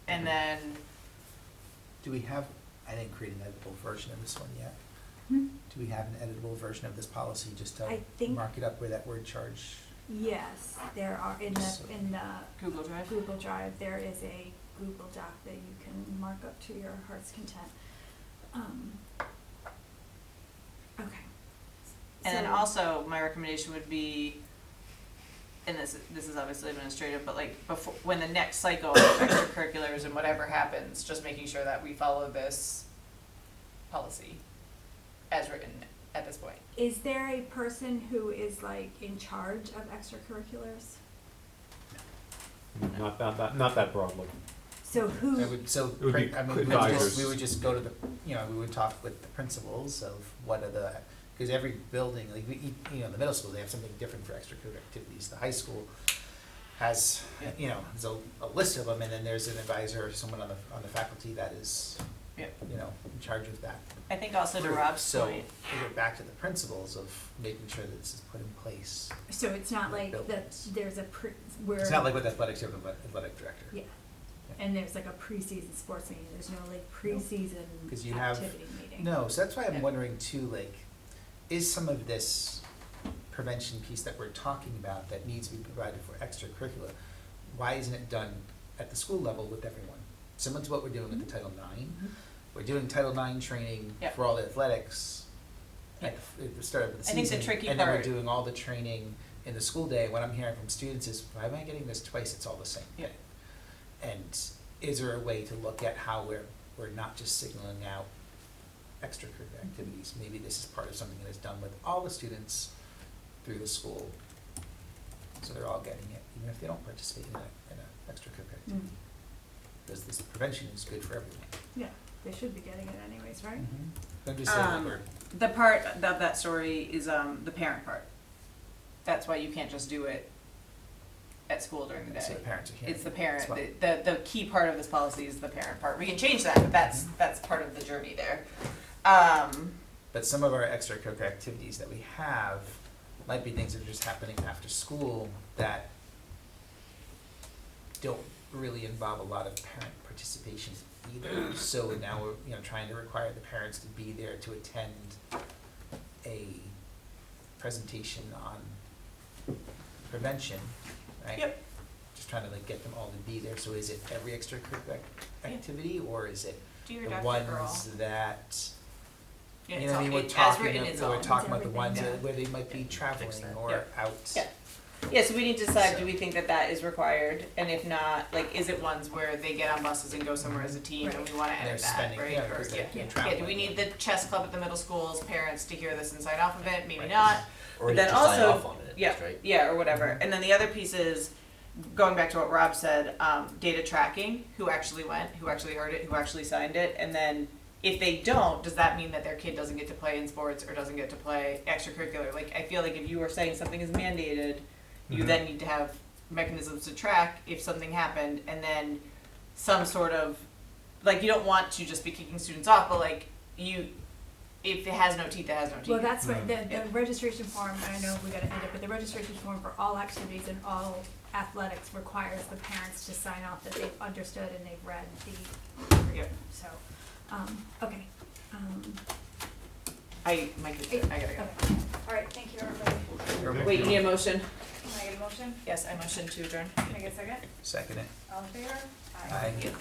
And then, Do we have, I didn't create an editable version of this one yet. Hmm? Do we have an editable version of this policy, just to I think- mark it up where that word charge? Yes, there are, in So- the Google Drive. Google Drive, there is a Google Doc that you can mark up to your heart's content. Okay. And then So- also, my recommendation would be, and this is obviously administrative, but like before, when the next cycle of extracurriculars and whatever happens, just making sure that we follow this policy as written at this point. Is there a person who is like in charge of extracurriculars? Not that broadly. So who? I would, so, It would be I mean, advisors. we would just go to the, you know, we would talk with the principals of what are the, because every building, like, you know, the middle school, they have something different for extracurricular activities. The high school has, you know, there's a list of them, and then there's an advisor, or someone on the faculty that is, Yeah. you know, in charge of that. I think also to group. Rob's So, point, we go back to the principles of making sure that this is put in place. So it's not like that Buildings. there's where. It's not like with athletics, you have an athletic director. Yeah, and there's like a preseason sports meeting, there's no like preseason 'Cause you have- activity meeting. No, so that's why I'm Yeah. wondering too, like, is some of this prevention piece that we're talking about that needs to be provided for extracurricular, why isn't it done at the school level with everyone? Similar to what we're doing with the Title IX. We're doing Title IX training Yeah. for all the athletics at the start of the I think the season. tricky And then we're part- doing all the training in the school day. What I'm hearing from students is, why am I getting this twice? It's all the same Yeah. thing. And is there a way to look at how we're not just signaling out extracurricular activities? Maybe this is part of something that is done with all the students through the school, so they're all getting it, even if they don't participate in a extracurricular activity. Because this prevention is good for everyone. Yeah, they should be getting it anyways, right? I'm just saying, like, we're, the part of that story is the parent part. That's why you can't just do it at school during the day. so the parents are hearing It's the it parent, as well. the key part of this policy is the parent part. We can change that, but that's part of the journey there. But some of our extracurricular activities that we have might be things that are just happening after school that don't really involve a lot of parent participation either. So now we're, you know, trying to require the parents to be there to attend a presentation on prevention, right? Yep. Just trying to like get them all to be there. So is it every extracurricular activity, or is it Do your the Dr. ones Girl. that, Yeah, you it's know what I all- mean, we're as talking, written, it's we're all. talking about the It's ones everything. where they might be traveling that. or Yeah. out. Yeah. Yeah, so we need to decide, So- do we think that that is required? And if not, like, is it ones where they get on buses and go somewhere as a team and we wanna And they're edit that, spending- right? yeah, Or- because they're yeah, do we traveling. need the chess club at the middle schools, parents to hear this and sign off of it? Maybe not. Or But you then just sign also- off on it at Yeah, least, right? yeah, or whatever. And then the other piece is, going back to what Rob said, data tracking, who actually went, who actually heard it, who actually signed it, and then if they don't, does that mean that their kid doesn't get to play in sports or doesn't get to play extracurricular? Like, I feel like if you are saying something is mandated, you Mhm. then need to have mechanisms to track if something happened, and then some sort of, like, you don't want to just be kicking students off, but like, if it has no teeth, it has no teeth. Well, that's what, the Yeah. registration form, I know we gotta end it, but the registration form for all activities and all athletics requires the parents to sign off that they've understood and they've read the, Yep. so, okay. I gotta go. Okay, all right, thank you, everybody. Wait, you need a motion? Can I get a motion? Yes, I motion to adjourn. Can I get a second? Second it. All in favor? Aye. Thank you.